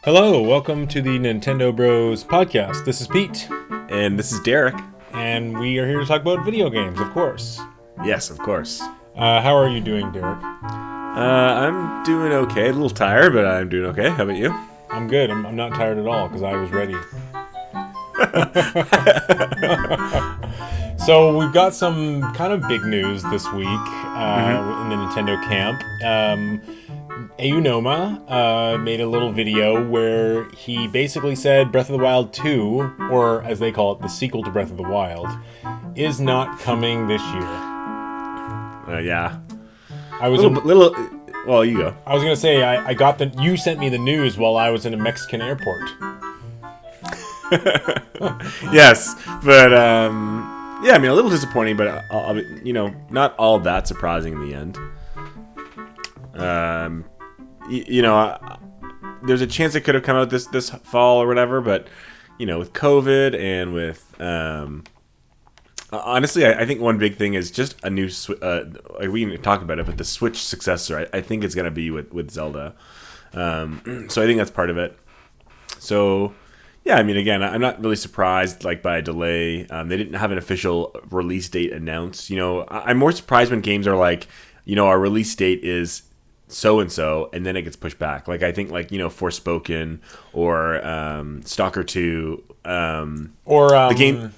Hello, welcome to the Nintendo Bros podcast. This is Pete, And this is Derek. and we are here to talk about video games, of course. Yes, of course. How are you doing, Derek? I'm doing okay. A little tired, but I'm doing okay. How about you? I'm good. I'm not tired at all because I was ready. So we've got some kind of big news this week in the Nintendo camp. Aonuma made a little video where he basically said Breath of the Wild 2, or as they call it, the sequel to Breath of the Wild, is not coming this year. Yeah. I was Well, you go. I was gonna say I got you sent me the news while I was in a Mexican airport. Yes, but yeah. I mean, a little disappointing, but not all that surprising in the end. There's a chance it could have come out this fall or whatever, but with COVID and with honestly, I think one big thing is just a new like we can talk about it, but the Switch successor, I think it's gonna be with Zelda. So I think that's part of it. So yeah, I mean, again, I'm not really surprised by a delay. They didn't have an official release date announced. I'm more surprised when games are like, our release date is so and so, and then it gets pushed back. I think Forspoken or Stalker 2, Or the game.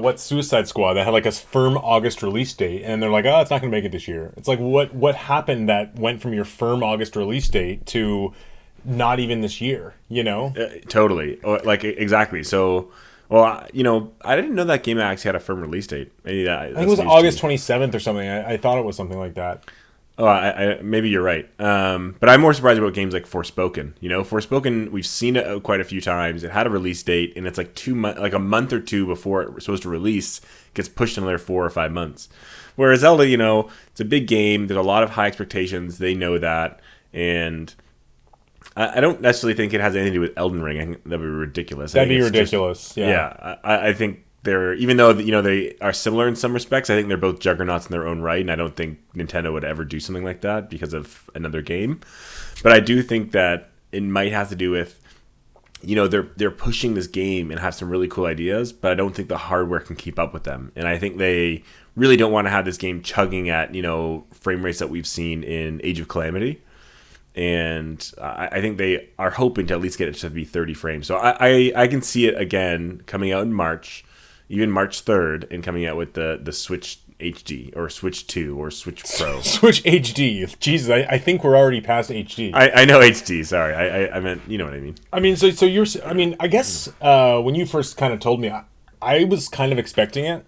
what's Suicide Squad that had a firm August release date, and they're like, oh, it's not going to make it this year. It's like, what happened that went from your firm August release date to not even this year? Totally, exactly. So, well, I didn't know that game actually had a firm release date. Maybe I think it was August 27th or something. I thought it was something like that. Oh, maybe you're right. But I'm more surprised about games like Forspoken. Forspoken, we've seen it quite a few times. It had a release date, and it's a month or two before it's supposed to release, gets pushed another 4 or 5 months. Whereas Zelda, it's a big game. There's a lot of high expectations. They know that, and I don't necessarily think it has anything to do with Elden Ring. I think that'd be ridiculous. That'd be ridiculous. Yeah, I think they're, even though they are similar in some respects, I think they're both juggernauts in their own right, and I don't think Nintendo would ever do something like that because of another game. But I do think that it might have to do with, they're pushing this game and have some really cool ideas, but I don't think the hardware can keep up with them. And I think they really don't want to have this game chugging at frame rates that we've seen in Age of Calamity. And I think they are hoping to at least get it to be 30 frames. So I can see it again coming out in March, even March 3rd, and coming out with the Switch HD or Switch 2 or Switch Pro. Switch HD. Jesus, I think we're already past HD. I know HD. Sorry, I meant, you know what I mean. I mean, so you're. I mean, I guess when you first kind of told me, I was kind of expecting it.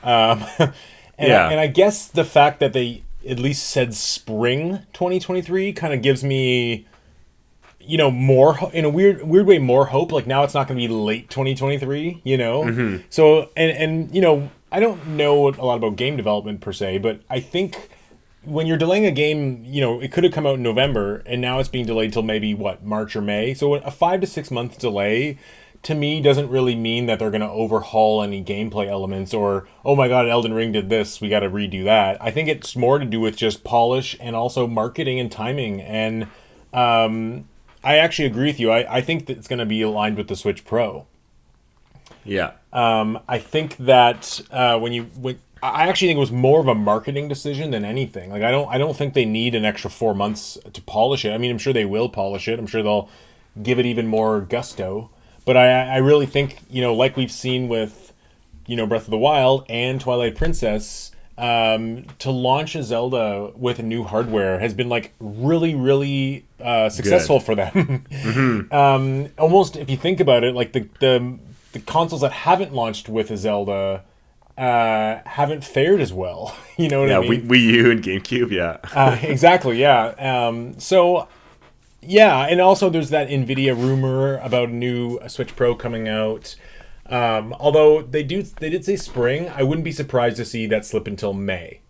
And I guess the fact that they at least said spring 2023 kind of gives me, more, in a weird way, more hope. Now it's not going to be late 2023, Mm-hmm. So, and I don't know a lot about game development per se, but I think when you're delaying a game, it could have come out in November, and now it's being delayed till maybe, March or May. So a 5 to 6 month delay, to me, doesn't really mean that they're going to overhaul any gameplay elements or, oh my god, Elden Ring did this, we got to redo that. I think it's more to do with just polish and also marketing and timing. And I actually agree with you. I think that it's going to be aligned with the Switch Pro. Yeah. I think that I actually think it was more of a marketing decision than anything. I don't think they need an extra 4 months to polish it. I mean, I'm sure they will polish it. I'm sure they'll give it even more gusto. But I really think, like we've seen with, Breath of the Wild and Twilight Princess, to launch a Zelda with new hardware has been really, really successful for them. Mm-hmm. Almost, if you think about it, the consoles that haven't launched with a Zelda haven't fared as well. You know what I mean? Wii U and GameCube, yeah. Exactly, yeah. So, yeah, and also there's that NVIDIA rumor about a new Switch Pro coming out. Although they did say spring, I wouldn't be surprised to see that slip until May.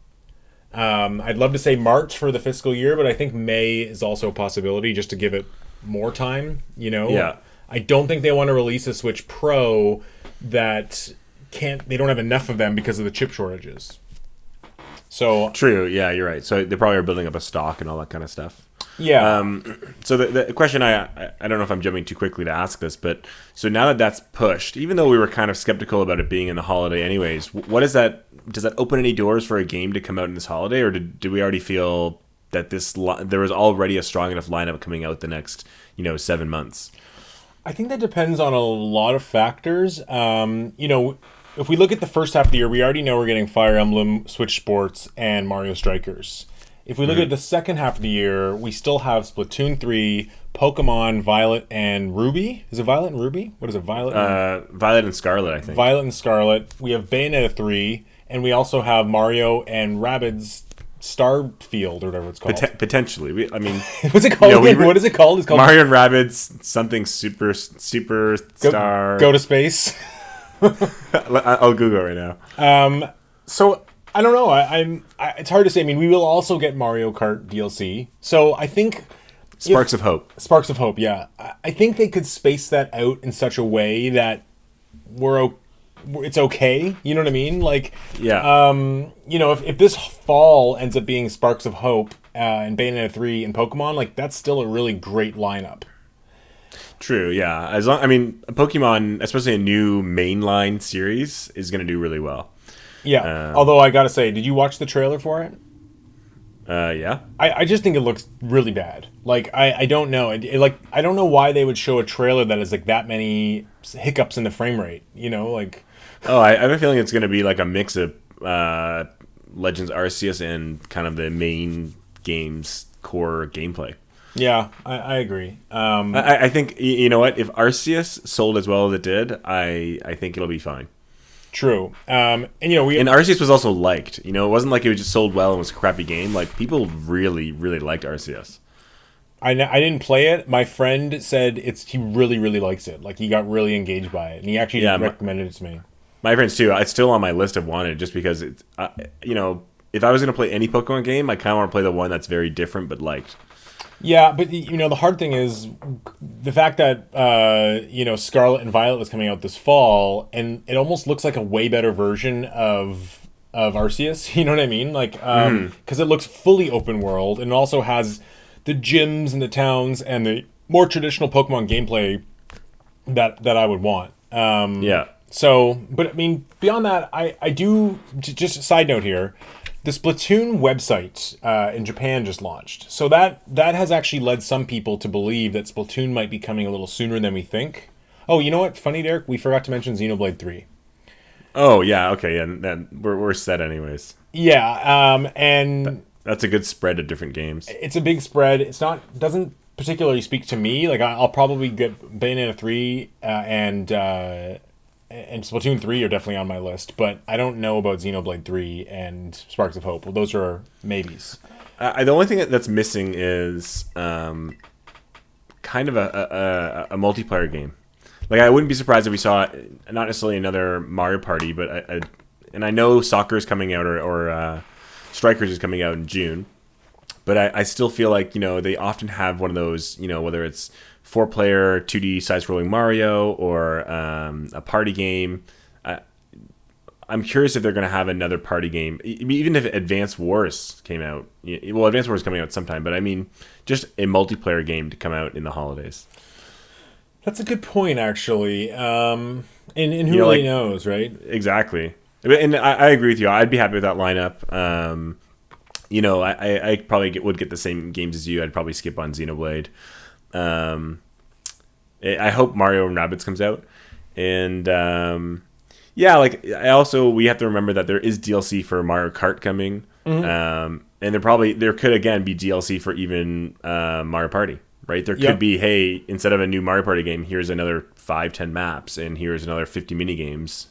I'd love to say March for the fiscal year, but I think May is also a possibility just to give it more time, Yeah. I don't think they want to release a Switch Pro that they don't have enough of them because of the chip shortages. So True, yeah, you're right. So they probably are building up a stock and all that kind of stuff. Yeah. So the question, I don't know if I'm jumping too quickly to ask this, but so now that that's pushed, even though we were kind of skeptical about it being in the holiday anyways, what is that? Does that open any doors for a game to come out in this holiday, or did we already feel that there was already a strong enough lineup coming out the next 7 months? I think that depends on a lot of factors. If we look at the first half of the year, we already know we're getting Fire Emblem, Switch Sports, and Mario Strikers. If we look at the second half of the year, we still have Splatoon 3, Pokemon Violet and Ruby. Is it Violet and Ruby? What is it? Violet and Scarlet, I think. Violet and Scarlet. We have Bayonetta 3, and we also have Mario and Rabbids Starfield, or whatever it's called. Potentially. What's it called again? What is it called? It's called Mario and Rabbids something superstar. Go to space. I'll Google it right now. So I don't know. It's hard to say. I mean, we will also get Mario Kart DLC. So I think Sparks of Hope. Sparks of Hope. Yeah, I think they could space that out in such a way that it's okay. You know what I mean? Like, yeah. If this fall ends up being Sparks of Hope and Bayonetta 3 and Pokemon, like that's still a really great lineup. True, yeah. Pokemon, especially a new mainline series, is going to do really well. Yeah. Although I gotta say, did you watch the trailer for it? Yeah. I just think it looks really bad. Like I don't know. I don't know why they would show a trailer that has like that many hiccups in the frame rate. I have a feeling it's going to be like a mix of Legends Arceus and kind of the main game's core gameplay. Yeah, I agree. I think, you know what? If Arceus sold as well as it did, I think it'll be fine. True. And Arceus was also liked. It wasn't like it was just sold well and was a crappy game. Like, people really, really liked Arceus. I didn't play it. My friend said he really, really likes it. Like, he got really engaged by it. And he actually recommended it to me. My friends, too. It's still on my list of wanted just because, if I was going to play any Pokemon game, I kind of want to play the one that's very different but liked. Yeah, but the hard thing is the fact that Scarlet and Violet was coming out this fall, and it almost looks like a way better version of Arceus. You know what I mean? Like, because it looks fully open world, and it also has the gyms and the towns and the more traditional Pokemon gameplay that I would want. Yeah. So, but I mean, beyond that, I do. Just a side note here. The Splatoon website in Japan just launched. So that has actually led some people to believe that Splatoon might be coming a little sooner than we think. Oh, you know what? Funny, Derek, we forgot to mention Xenoblade 3. Oh, yeah, okay, yeah, then we're set anyways. Yeah, and that's a good spread of different games. It's a big spread. Doesn't particularly speak to me. Like, I'll probably get Bayonetta 3 and Splatoon 3 are definitely on my list, but I don't know about Xenoblade 3 and Sparks of Hope. Well, those are maybes. The only thing that's missing is kind of a multiplayer game. Like, I wouldn't be surprised if we saw not necessarily another Mario Party, but and I know Soccer is coming out or Strikers is coming out in June, but I still feel like they often have one of those whether it's 4-player 2D side-scrolling Mario or a party game. I'm curious if they're going to have another party game, even if Advance Wars came out. Well, Advance Wars is coming out sometime, but I mean, just a multiplayer game to come out in the holidays. That's a good point, actually. And who really knows, right? Exactly. And I agree with you. I'd be happy with that lineup. I probably would get the same games as you. I'd probably skip on Xenoblade. I hope Mario and Rabbids comes out, and we have to remember that there is DLC for Mario Kart coming, and there could again be DLC for even Mario Party, right? There could be, hey, instead of a new Mario Party game, here's another 5-10 maps, and here's another 50 mini games.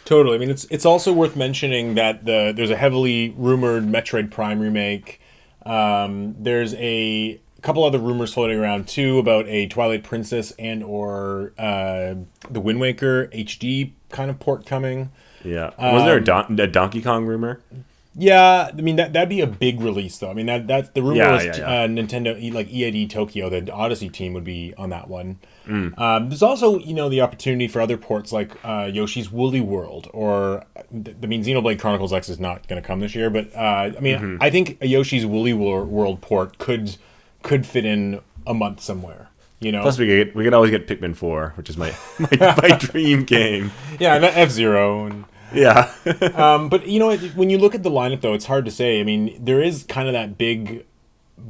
Totally. I mean, it's also worth mentioning that there's a heavily rumored Metroid Prime remake. There's a couple other rumors floating around too about a Twilight Princess and or the Wind Waker HD kind of port coming. Yeah. Was there a Donkey Kong rumor? Yeah, I mean that'd be a big release though. I mean that the rumor was Nintendo like EID Tokyo, the Odyssey team would be on that one. There's also the opportunity for other ports like Yoshi's Woolly World or Xenoblade Chronicles X is not going to come this year, but I think a Yoshi's Woolly World port could could fit in a month somewhere. Plus, we could always get Pikmin 4, which is my dream game. Yeah, and F-Zero. And, yeah. but when you look at the lineup, though, it's hard to say. I mean, there is kind of that big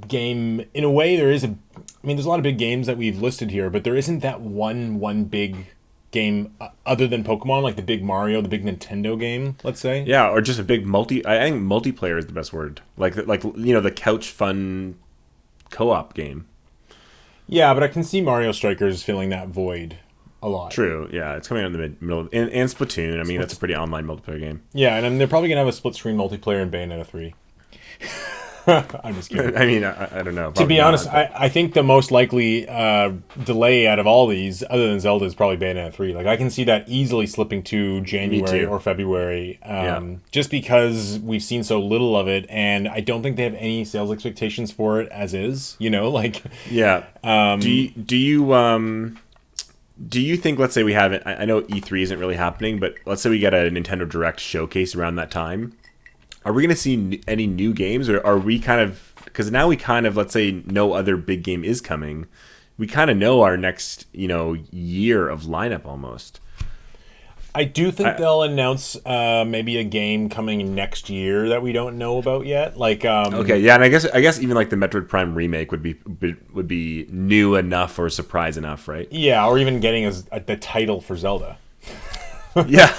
game. In a way, there's a lot of big games that we've listed here, but there isn't that one big game other than Pokemon, like the big Mario, the big Nintendo game, let's say. Yeah, or just a big I think multiplayer is the best word. Like the couch fun co-op game. Yeah, but I can see Mario Strikers filling that void a lot. True, yeah. It's coming out in the middle. And Splatoon, I mean, that's a pretty online multiplayer game. Yeah, and they're probably going to have a split-screen multiplayer in Bayonetta 3. I'm just kidding. I mean, I don't know. To be honest, I think the most likely delay out of all these, other than Zelda, is probably Bayonetta 3. Like, I can see that easily slipping to January or February, just because we've seen so little of it, and I don't think they have any sales expectations for it as is. Yeah. Do you think, let's say we haven't, I know E3 isn't really happening, but let's say we get a Nintendo Direct showcase around that time. Are we going to see any new games, or are we kind of, because now we kind of, let's say no other big game is coming, we kind of know our next, year of lineup almost. I do think they'll announce maybe a game coming next year that we don't know about yet. Okay, yeah, and I guess even like the Metroid Prime remake would be new enough or surprise enough, right? Yeah, or even getting the title for Zelda. Yeah.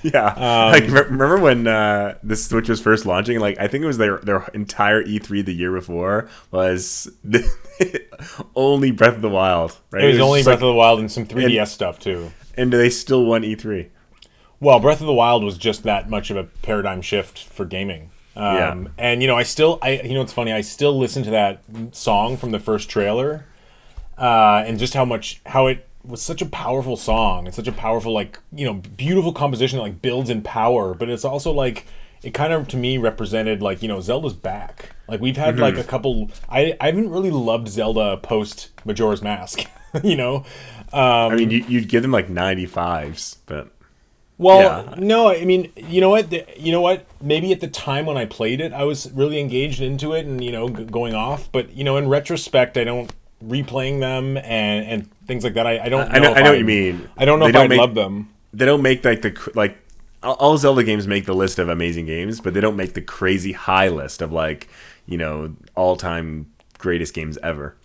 Yeah, remember when the Switch was first launching? Like, I think it was their entire E3 the year before was only Breath of the Wild, right? It was only Breath of the Wild and some 3DS stuff too. And they still won E3. Well, Breath of the Wild was just that much of a paradigm shift for gaming. And it's funny. I still listen to that song from the first trailer, and just how it was such a powerful song. It's such a powerful, beautiful composition that builds in power, but it's also it kind of to me represented Zelda's back. We've had a couple. I haven't really loved Zelda post Majora's Mask. I mean, you'd give them 95s, but. Well, yeah. No, I mean, you know what? Maybe at the time when I played it, I was really engaged into it and going off. But in retrospect, I don't replaying them and things like that. I don't. I know what you mean. I don't know if I love them. They don't make all Zelda games make the list of amazing games, but they don't make the crazy high list of all time greatest games ever.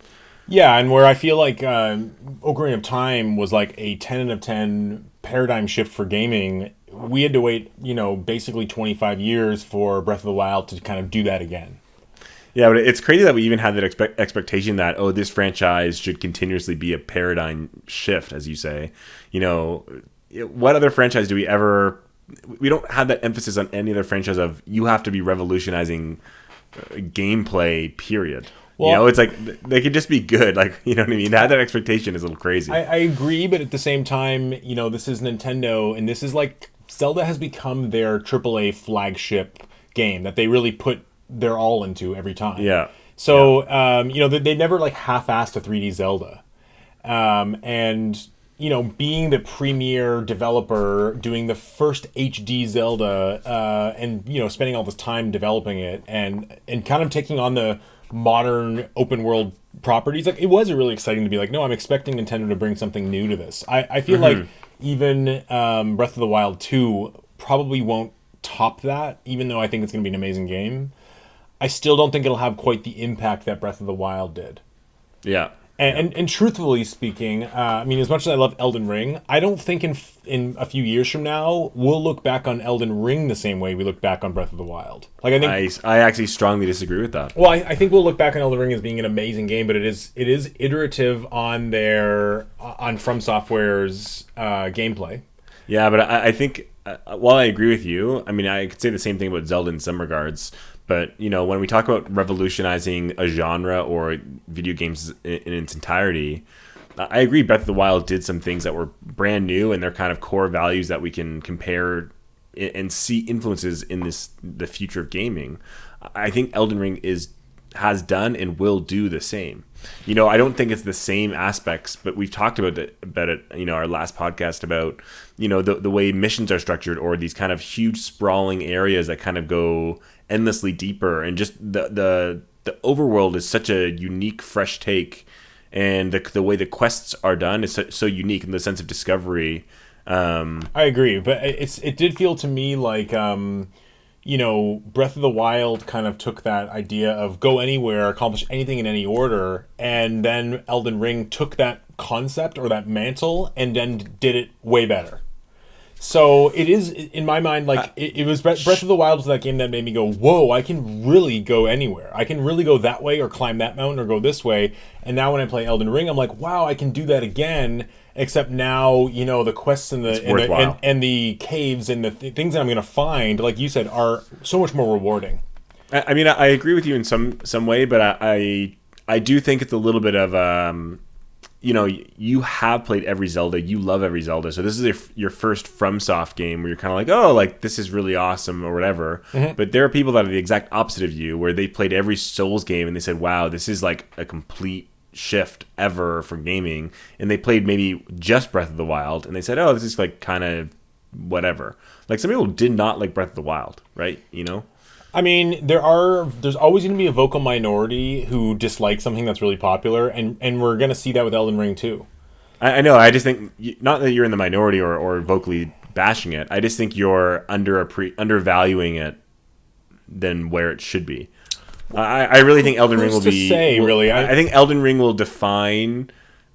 Yeah, and where I feel like Ocarina of Time was a 10 out of 10 paradigm shift for gaming, we had to wait, basically 25 years for Breath of the Wild to kind of do that again. Yeah, but it's crazy that we even had that expectation that, this franchise should continuously be a paradigm shift, as you say. What other franchise do we ever... We don't have that emphasis on any other franchise of you have to be revolutionizing gameplay, period. Well, it's they could just be good. You know what I mean? That expectation is a little crazy. I agree, but at the same time, this is Nintendo, and this is Zelda has become their AAA flagship game that they really put their all into every time. Yeah. So, they never half-assed a 3D Zelda. And, being the premier developer, doing the first HD Zelda, and, spending all this time developing it and kind of taking on the modern open world properties, it was really exciting to be no, I'm expecting Nintendo to bring something new to this. I feel like even Breath of the Wild 2 probably won't top that, even though I think it's going to be an amazing game. I still don't think it'll have quite the impact that Breath of the Wild did. Yeah. And truthfully speaking, as much as I love Elden Ring, I don't think in a few years from now we'll look back on Elden Ring the same way we look back on Breath of the Wild. I actually strongly disagree with that. Well, I think we'll look back on Elden Ring as being an amazing game, but it is iterative on From Software's gameplay. Yeah, but I think while I agree with you, I could say the same thing about Zelda in some regards. But, when we talk about revolutionizing a genre or video games in its entirety, I agree Breath of the Wild did some things that were brand new and they're kind of core values that we can compare and see influences in the future of gaming. I think Elden Ring has done and will do the same. I don't think it's the same aspects, but we've talked about it, our last podcast about, the way missions are structured or these kind of huge sprawling areas that kind of go endlessly deeper and just the the overworld is such a unique, fresh take, and the way the quests are done is so unique in the sense of discovery. I agree, but it did feel to me like Breath of the Wild kind of took that idea of go anywhere, accomplish anything in any order, and then Elden Ring took that concept or that mantle and then did it way better. So it is, in my mind, like it was Breath of the Wild was that game that made me go, whoa, I can really go anywhere. I can really go that way or climb that mountain or go this way. And now when I play Elden Ring, I'm like, wow, I can do that again. Except now, the quests and the caves and the things that I'm going to find, like you said, are so much more rewarding. I mean, I agree with you in some way, but I do think it's a little bit of you have played every Zelda, you love every Zelda, so this is your first FromSoft game where you're kind of like, oh, like this is really awesome or whatever. Mm-hmm. But there are people that are the exact opposite of you, where they played every Souls game and they said, wow, this is like a complete shift ever for gaming, and they played maybe just Breath of the Wild and they said, oh, this is like kind of whatever. Like some people did not like Breath of the Wild, right? I mean, there's always going to be a vocal minority who dislike something that's really popular, and we're going to see that with Elden Ring too. I know. I just think, not that you're in the minority or vocally bashing it. I just think you're undervaluing it than where it should be. I really think Elden Ring will be. I think Elden Ring will define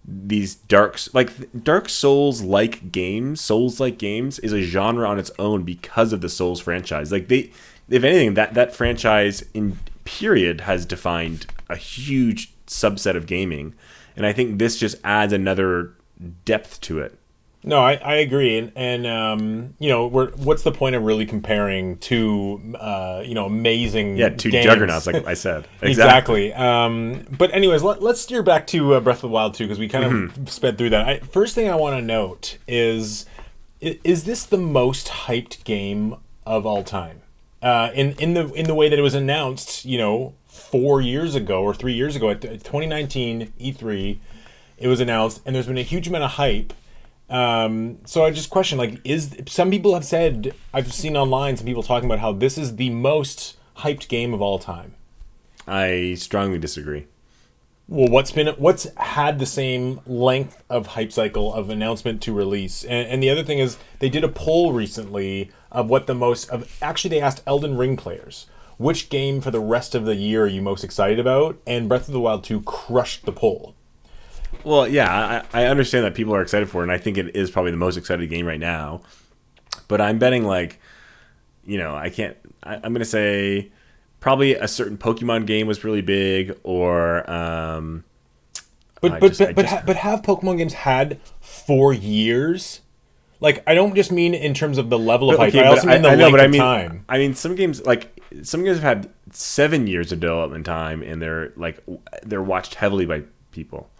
these Dark Souls-like games. Souls-like games is a genre on its own because of the Souls franchise. Like if anything, that franchise in period has defined a huge subset of gaming, and I think this just adds another depth to it. No, I agree, and what's the point of really comparing two amazing two games? juggernauts, like I said. Exactly. But anyways, let's steer back to Breath of the Wild 2 because we kind of sped through that. First thing I want to note is this the most hyped game of all time? In the way that it was announced, 4 years ago or 3 years ago at 2019 E3, it was announced, and there's been a huge amount of hype. So I just question, some people have said, I've seen online some people talking about how this is the most hyped game of all time. I strongly disagree. Well, what's had the same length of hype cycle of announcement to release? And the other thing is they did a poll recently of actually they asked Elden Ring players, which game for the rest of the year are you most excited about? And Breath of the Wild 2 crushed the poll. Well, yeah, I understand that people are excited for it, and I think it is probably the most excited game right now. But I'm betting I'm going to say probably a certain Pokemon game was really big, or but have Pokemon games had 4 years? Like, I don't just mean in terms of the level of hype. I also mean the length of time. I mean, some games have had 7 years of development time, and they're watched heavily by people.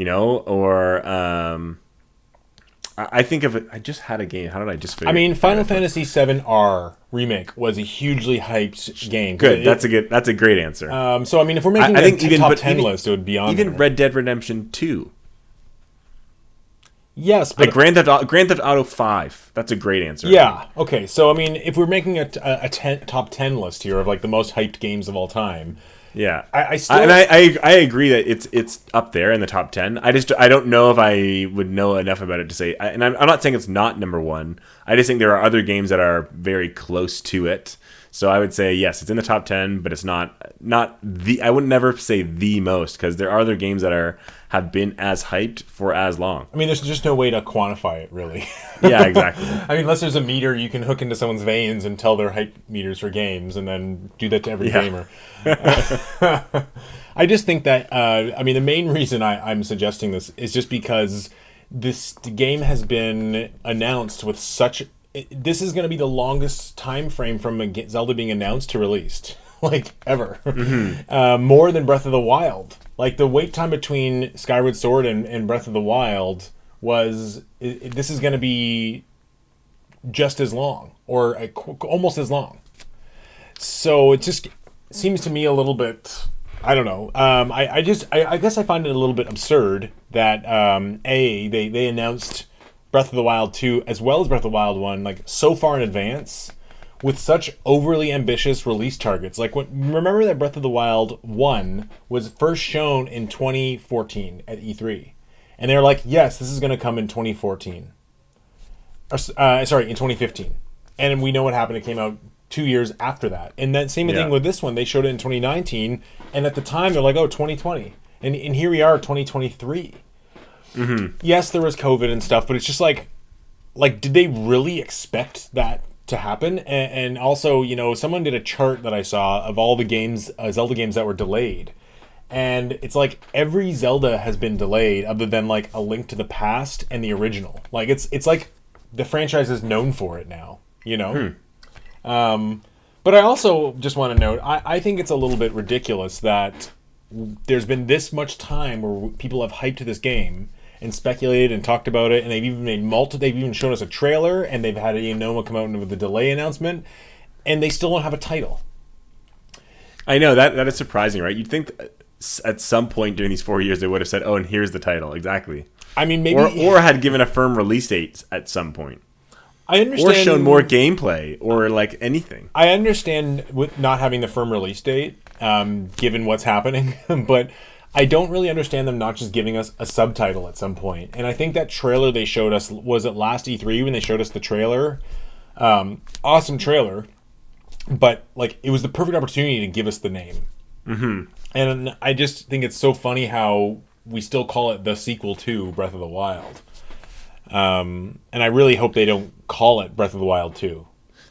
Or I think of it. I just had a game. How did I just figure? I mean, Final Fantasy VII R Remake was a hugely hyped game. Good. That's a great answer. So I mean, if we're making a top 10 list, it would be on even there. Red Dead Redemption 2. Yes, but Grand Theft Auto 5. That's a great answer. Yeah. Okay. So I mean, if we're making a top 10 list here of the most hyped games of all time. Yeah, I agree that it's up there in the top 10. I don't know if I would know enough about it to say. And I'm not saying it's not number one. I just think there are other games that are very close to it. So I would say yes, it's in the top 10, but it's not the. I would never say the most because there are other games that have been as hyped for as long. I mean, there's just no way to quantify it, really. Yeah, exactly. I mean, unless there's a meter you can hook into someone's veins and tell their hype meters for games, and then do that to every gamer. I just think that the main reason I'm suggesting this is just because this game has been announced with such. This is going to be the longest time frame from Zelda being announced to released, ever. Mm-hmm. More than Breath of the Wild. The wait time between Skyward Sword and Breath of the Wild was. This is going to be just as long, or almost as long. So it just seems to me a little bit. I don't know. I guess I find it a little bit absurd that they announced Breath of the Wild 2 as well as Breath of the Wild 1 so far in advance, with such overly ambitious release targets. Like, remember that Breath of the Wild 1 was first shown in 2014 at E3. And they were like, yes, this is going to come in 2014. In 2015. And we know what happened. It came out 2 years after that. And that same thing with this one. They showed it in 2019. And at the time, they're like, oh, 2020. And here we are, 2023. Mm-hmm. Yes, there was COVID and stuff, but it's just like, did they really expect that to happen? And also, someone did a chart that I saw of all the games, Zelda games that were delayed. And it's like every Zelda has been delayed other than like A Link to the Past and the original. Like it's like the franchise is known for it now, But I also just want to note, I think it's a little bit ridiculous that there's been this much time where people have hyped this game and speculated and talked about it, and they've even they've even shown us a trailer, and they've had Aonuma come out with a delay announcement, and they still don't have a title. I know that is surprising, right? You'd think at some point during these 4 years they would have said, "Oh, and here's the title." Exactly. I mean, maybe or had given a firm release date at some point. I understand. Or shown more gameplay, or like anything. I understand with not having the firm release date, given what's happening, but I don't really understand them not just giving us a subtitle at some point. And I think that trailer they showed us, was it last E3 when they showed us the trailer? Awesome trailer, but like it was the perfect opportunity to give us the name. Mm-hmm. And I just think it's so funny how we still call it the sequel to Breath of the Wild. And I really hope they don't call it Breath of the Wild 2.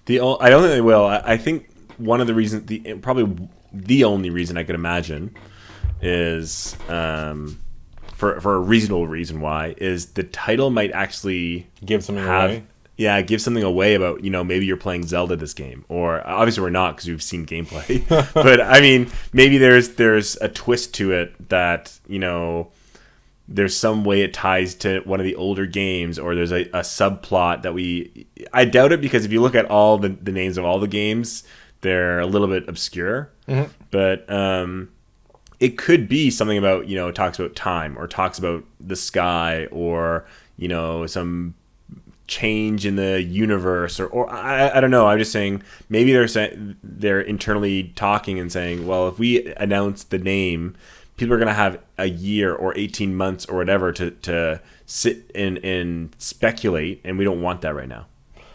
I don't think they will. I think one of the reasons, probably the only reason I could imagine, is for a reasonable reason why, is the title might actually give something away. Yeah, give something away about, maybe you're playing Zelda this game. Or, obviously we're not because we've seen gameplay. But, I mean, maybe there's a twist to it that, there's some way it ties to one of the older games, or there's a subplot that I doubt it, because if you look at all the names of all the games, they're a little bit obscure. Mm-hmm. But it could be something about, talks about time, or talks about the sky, or, some change in the universe, or I don't know. I'm just saying maybe they're internally talking and saying, well, if we announce the name, people are going to have a year or 18 months or whatever to sit and speculate, and we don't want that right now.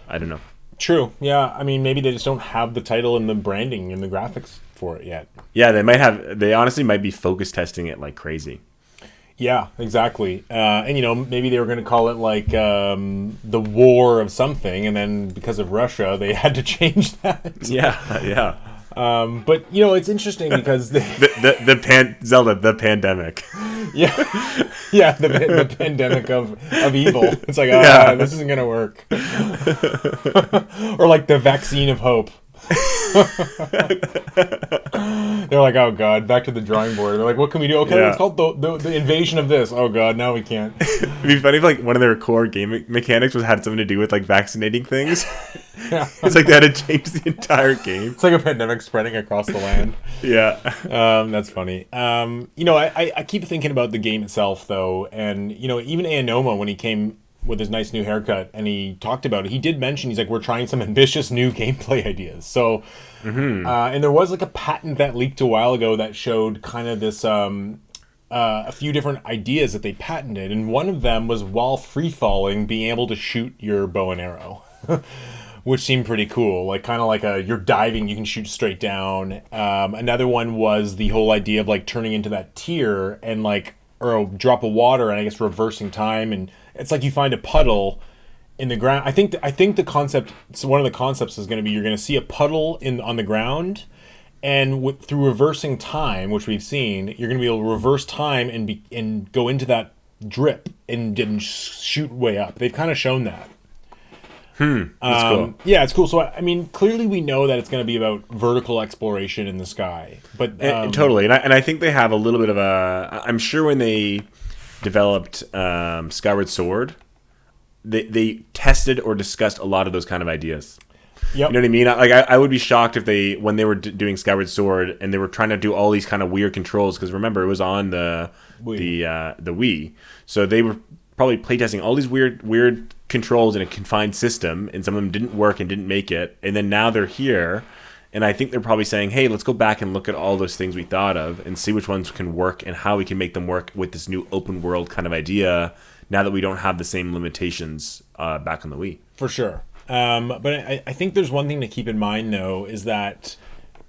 I don't know. True. Yeah. I mean, maybe they just don't have the title and the branding and the graphics for it yet. Yeah, they honestly might be focus testing it like crazy. Yeah, exactly. And, maybe they were going to call it like the War of something, and then because of Russia, they had to change that. Yeah. But it's interesting because Zelda, the pandemic. Yeah, the pandemic of evil. It's like, this isn't gonna work. Or like the vaccine of hope. They're like, oh god, back to the drawing board. They're like, what can we do? Okay, it's called the invasion of this. Oh god, now we can't. It'd be funny if like one of their core game mechanics had something to do with like vaccinating things. Yeah. It's like they had to change the entire game. It's like a pandemic spreading across the land. Yeah. That's funny. I keep thinking about the game itself though, and even Aonuma, when he came with his nice new haircut and he talked about it, he did mention, he's like, we're trying some ambitious new gameplay ideas. So and there was like a patent that leaked a while ago that showed kind of this a few different ideas that they patented, and one of them was, while free falling, being able to shoot your bow and arrow. Which seemed pretty cool, like kind of like you're diving, you can shoot straight down. Another one was the whole idea of like turning into that tear and like, or a drop of water, and I guess reversing time, and it's like you find a puddle in the ground. I think the concept. So one of the concepts is going to be, you're going to see a puddle on the ground, and through reversing time, which we've seen, you're going to be able to reverse time and go into that drip and shoot way up. They've kind of shown that. That's cool. Yeah, it's cool. So I mean, clearly we know that it's going to be about vertical exploration in the sky, but totally. And I think they have a little bit of I'm sure when they developed Skyward Sword, they tested or discussed a lot of those kind of ideas. Yep. You know what I mean? I would be shocked if when they were doing Skyward Sword and they were trying to do all these kind of weird controls, because remember, it was on the Wii, so they were probably playtesting all these weird controls in a confined system, and some of them didn't work and didn't make it, and then now they're here. And I think they're probably saying, hey, let's go back and look at all those things we thought of and see which ones can work and how we can make them work with this new open world kind of idea now that we don't have the same limitations back on the Wii. For sure. But I think there's one thing to keep in mind, though, is that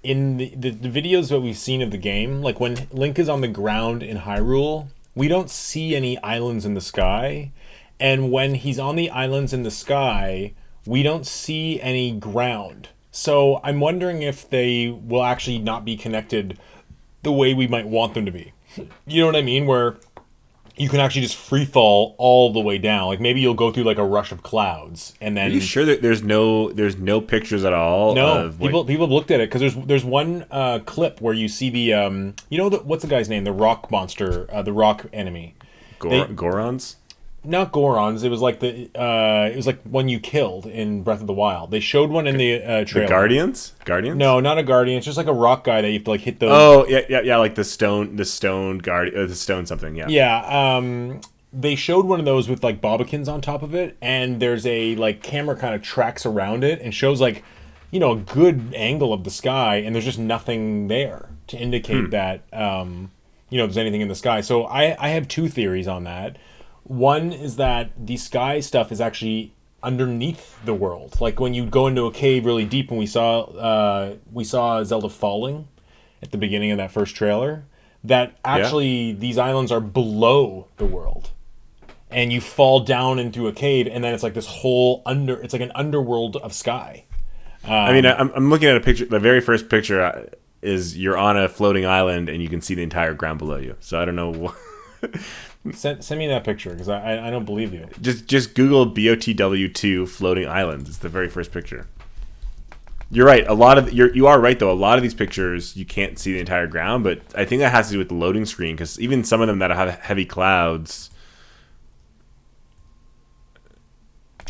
in the videos that we've seen of the game, like when Link is on the ground in Hyrule, we don't see any islands in the sky. And when he's on the islands in the sky, we don't see any ground. So I'm wondering if they will actually not be connected the way we might want them to be. You know what I mean? Where you can actually just free fall all the way down. Like maybe you'll go through like a rush of clouds and then. Are you sure that there's no pictures at all? No, of people have looked at it because there's one clip where you see the what's the guy's name? The rock monster, the rock enemy. Gorons? Not Gorons. It was like one you killed in Breath of the Wild. They showed one in the trailer. The Guardians? No, not a Guardian. It's just like a rock guy that you have to like hit those. Oh yeah, like the stone guard, the stone something. Yeah. Yeah. They showed one of those with like bobbikins on top of it, and there's a like camera kind of tracks around it and shows like, a good angle of the sky, and there's just nothing there to indicate that there's anything in the sky. So I have two theories on that. One is that the sky stuff is actually underneath the world. Like when you go into a cave really deep, and we saw Zelda falling at the beginning of that first trailer, that actually these islands are below the world. And you fall down into a cave, and then it's like this whole it's like an underworld of sky. I'm looking at a picture. The very first picture is you're on a floating island, and you can see the entire ground below you. So I don't know. Send me that picture because I don't believe you. Just Google BOTW2 floating islands. It's the very first picture. You're right. You are right though. A lot of these pictures you can't see the entire ground, but I think that has to do with the loading screen because even some of them that have heavy clouds.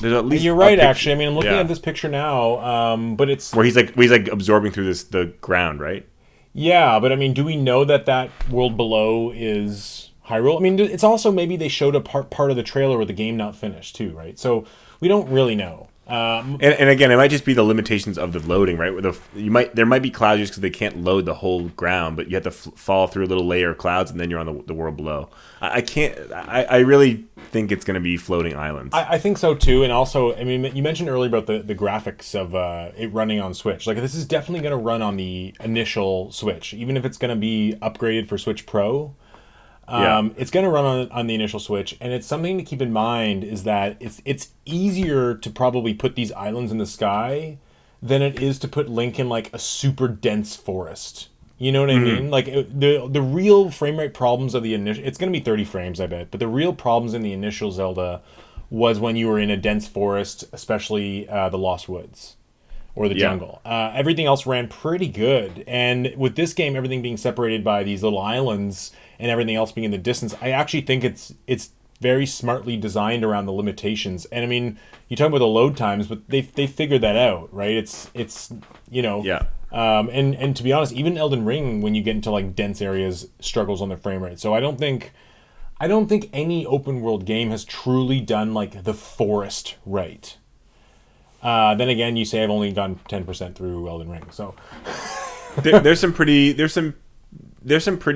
There's at least you're right. Actually, I mean, I'm looking at this picture now, but it's where he's like absorbing through the ground, right? Yeah, but I mean, do we know that world below is Hyrule? I mean, it's also maybe they showed a part of the trailer with the game not finished too, right? So we don't really know. And again, it might just be the limitations of the loading, right? Where there might be clouds just because they can't load the whole ground, but you have to fall through a little layer of clouds, and then you're on the world below. I really think it's going to be floating islands. I think so too, and also, I mean, you mentioned earlier about the graphics of it running on Switch. Like this is definitely going to run on the initial Switch, even if it's going to be upgraded for Switch Pro. It's going to run on the initial Switch, and it's something to keep in mind is that it's easier to probably put these islands in the sky than it is to put Link in like a super dense forest. You know what I mean? Like the real frame rate problems of the initial, it's going to be 30 frames, I bet, but the real problems in the initial Zelda was when you were in a dense forest, especially the Lost Woods or the jungle. Everything else ran pretty good, and with this game, everything being separated by these little islands and everything else being in the distance, I actually think it's very smartly designed around the limitations. And I mean, you talk about the load times, but they figured that out, right? It's and to be honest, even Elden Ring, when you get into like dense areas, struggles on the frame rate. So I don't think any open world game has truly done like the forest right. Then again, you say I've only gone 10% through Elden Ring, so there's some pretty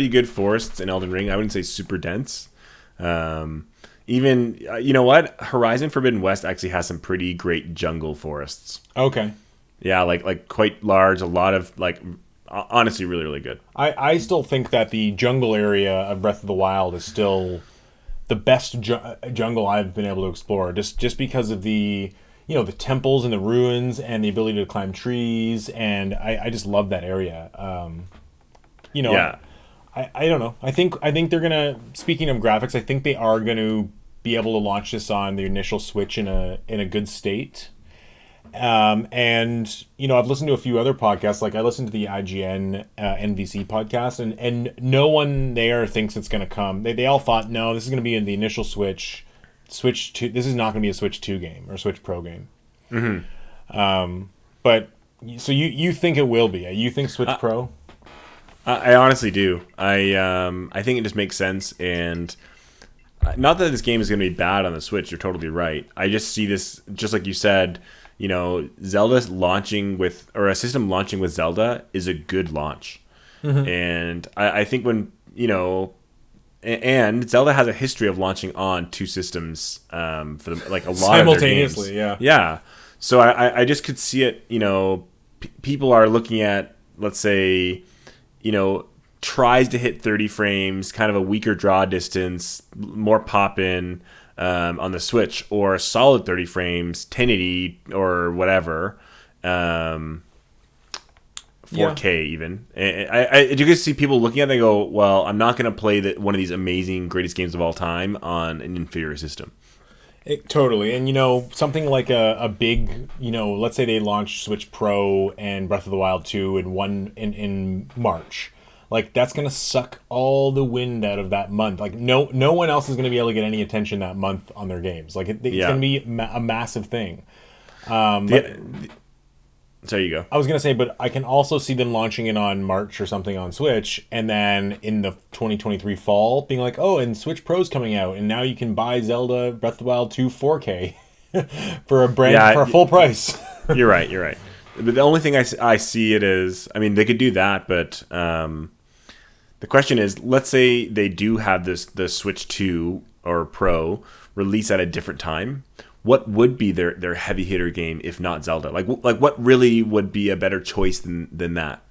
good forests in Elden Ring. I wouldn't say super dense. Even you know what? Horizon Forbidden West actually has some pretty great jungle forests. Okay. Yeah, like quite large. A lot of like honestly, really really good. I still think that the jungle area of Breath of the Wild is still the best jungle I've been able to explore. Just because of the the temples and the ruins and the ability to climb trees, and I just love that area. I don't know. I think they're gonna. Speaking of graphics, I think they are going to be able to launch this on the initial Switch in a good state. And I've listened to a few other podcasts. Like I listened to the IGN NVC podcast, and no one there thinks it's going to come. They all thought, no, this is going to be in the initial Switch 2. This is not going to be a Switch 2 game or Switch Pro game. Mm-hmm. But so you think it will be? You think Switch Pro? I honestly do. I think it just makes sense, and not that this game is going to be bad on the Switch. You're totally right. I just see this, just like you said, Zelda launching with, or a system launching with Zelda is a good launch. Mm-hmm. And I think when, and Zelda has a history of launching on two systems for like a lot of their games. Simultaneously, yeah. Yeah. So I just could see it, people are looking at, let's say, tries to hit 30 frames, kind of a weaker draw distance, more pop in on the Switch, or a solid 30 frames, 1080 or whatever, 4K even. And you can see people looking at it and go, well, I'm not going to play one of these amazing greatest games of all time on an inferior system. Totally. And, something like a big, let's say they launch Switch Pro and Breath of the Wild 2 in March. Like, that's going to suck all the wind out of that month. Like, no one else is going to be able to get any attention that month on their games. Like, it's going to be a massive thing. So you go. I was going to say, but I can also see them launching it on March or something on Switch, and then in the 2023 fall, being like, oh, and Switch Pro's coming out, and now you can buy Zelda Breath of the Wild 2 4K for a full price. You're right. But the only thing I see it is, I mean, they could do that, but the question is, let's say they do have the Switch 2 or Pro release at a different time. What would be their heavy hitter game if not Zelda? Like what really would be a better choice than that?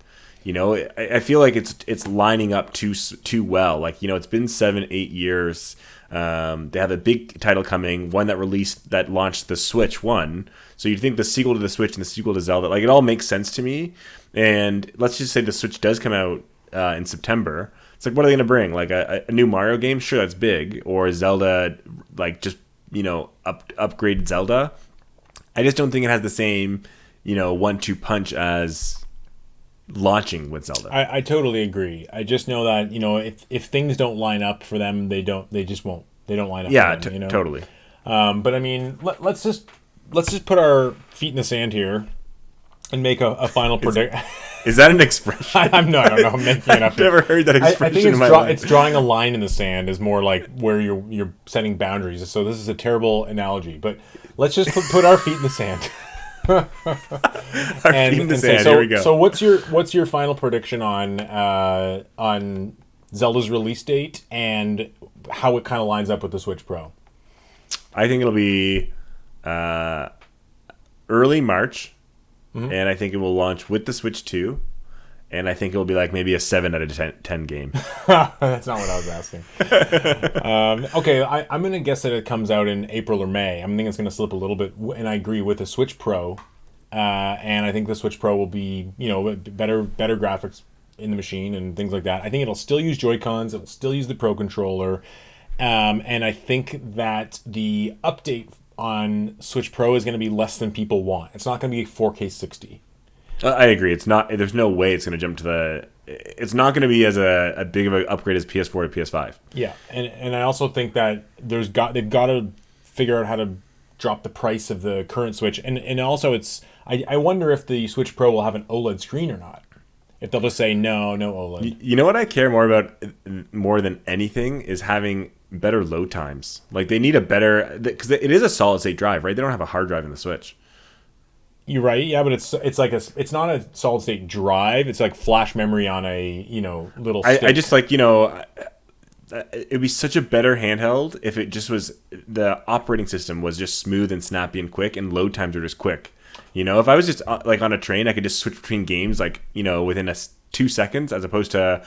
I feel like it's lining up too well. Like, it's been 7-8 years. They have a big title coming, one that launched the Switch one. So you'd think the sequel to the Switch and the sequel to Zelda, like, it all makes sense to me. And let's just say the Switch does come out in September. It's like, what are they going to bring? Like a new Mario game? Sure, that's big. Or Zelda, like, just upgraded Zelda. I just don't think it has the same 1-2 punch as launching with Zelda. I totally agree. I just know that if things don't line up for them, they just won't. They don't line up. Yeah, for them, totally. But I mean, let's just put our feet in the sand here and make a final prediction. Is that an expression? I'm making it up. I've never heard that expression. I think it's drawing a line in the sand is more like where you're setting boundaries. So this is a terrible analogy, but let's just put our feet in the sand. Here we go. So what's your final prediction on Zelda's release date and how it kind of lines up with the Switch Pro? I think it'll be early March. Mm-hmm. And I think it will launch with the Switch 2. And I think it will be like maybe a 7 out of 10 game. That's not what I was asking. Okay, I'm going to guess that it comes out in April or May. I'm thinking it's going to slip a little bit. And I agree with the Switch Pro. And I think the Switch Pro will be, better graphics in the machine and things like that. I think it'll still use Joy-Cons. It'll still use the Pro Controller. And I think that the update on Switch Pro is going to be less than people want. It's not going to be 4K 60. I agree. It's not. There's no way it's going to jump to the. It's not going to be as a big of an upgrade as PS4 to PS5. Yeah, and I also think that they've got to figure out how to drop the price of the current Switch, and also I wonder if the Switch Pro will have an OLED screen or not. If they'll just say no OLED. You know what I care more about more than anything is having better load times. Like, they need a better, because it is a solid state drive, right? They don't have a hard drive in the Switch. You're right, yeah, but it's like it's not a solid state drive. It's like flash memory on a little stick. I just like it'd be such a better handheld if it just was, the operating system was just smooth and snappy and quick, and load times were just quick. If I was just like on a train, I could just switch between games like within 2 seconds, as opposed to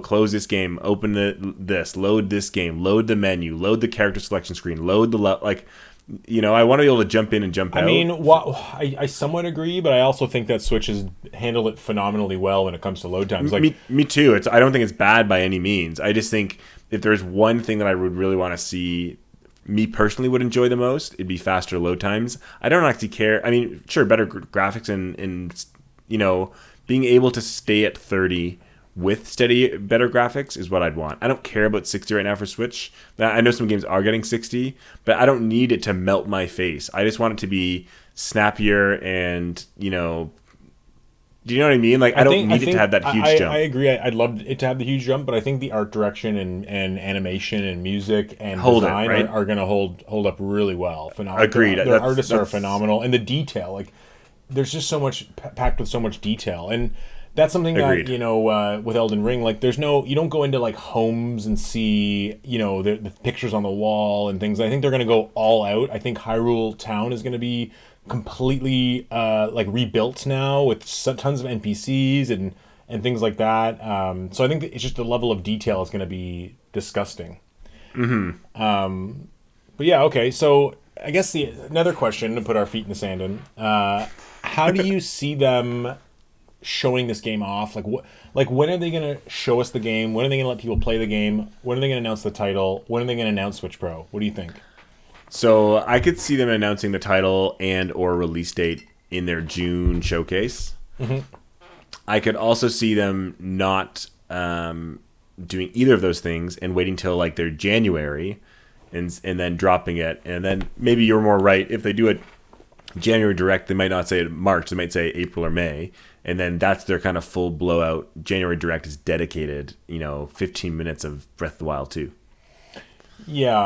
close this game, open this, load this game, load the menu, load the character selection screen, load the I want to be able to jump in and jump out. I mean, I somewhat agree, but I also think that Switch has handled it phenomenally well when it comes to load times. Like, me too. I don't think it's bad by any means. I just think if there's one thing that I would really want to see, me personally would enjoy the most, it'd be faster load times. I don't actually care. I mean, sure, better graphics and being able to stay at 30 with steady, better graphics is what I'd want. I don't care about 60 right now for Switch. I know some games are getting 60, but I don't need it to melt my face. I just want it to be snappier and, Do you know what I mean? Like, I don't need it to have that huge jump. I agree. I'd love it to have the huge jump, but I think the art direction and animation and music and design are going to hold up really well. Phenomenal. Agreed. Their artists are phenomenal, and the detail, like, there's just so much packed with so much detail, and that's something that, you know, with Elden Ring, like, you don't go into like homes and see, you know, the pictures on the wall and things. I think they're going to go all out. I think Hyrule Town is going to be completely like rebuilt now with tons of NPCs and things like that. So I think it's just the level of detail is going to be disgusting. But yeah, okay. So I guess another question to put our feet in the sand in. How do you see them showing this game off? Like when are they going to show us the game? When are they going to let people play the game? When are they going to announce the title? When are they going to announce Switch Pro? What do you think? So I could see them announcing the title and or release date in their June showcase. I could also see them not doing either of those things and waiting till like their January and then dropping it. And then maybe you're more right. If they do a January Direct, they might not say March. They might say April or May. And then that's their kind of full blowout. January Direct is dedicated, 15 minutes of Breath of the Wild 2. Yeah,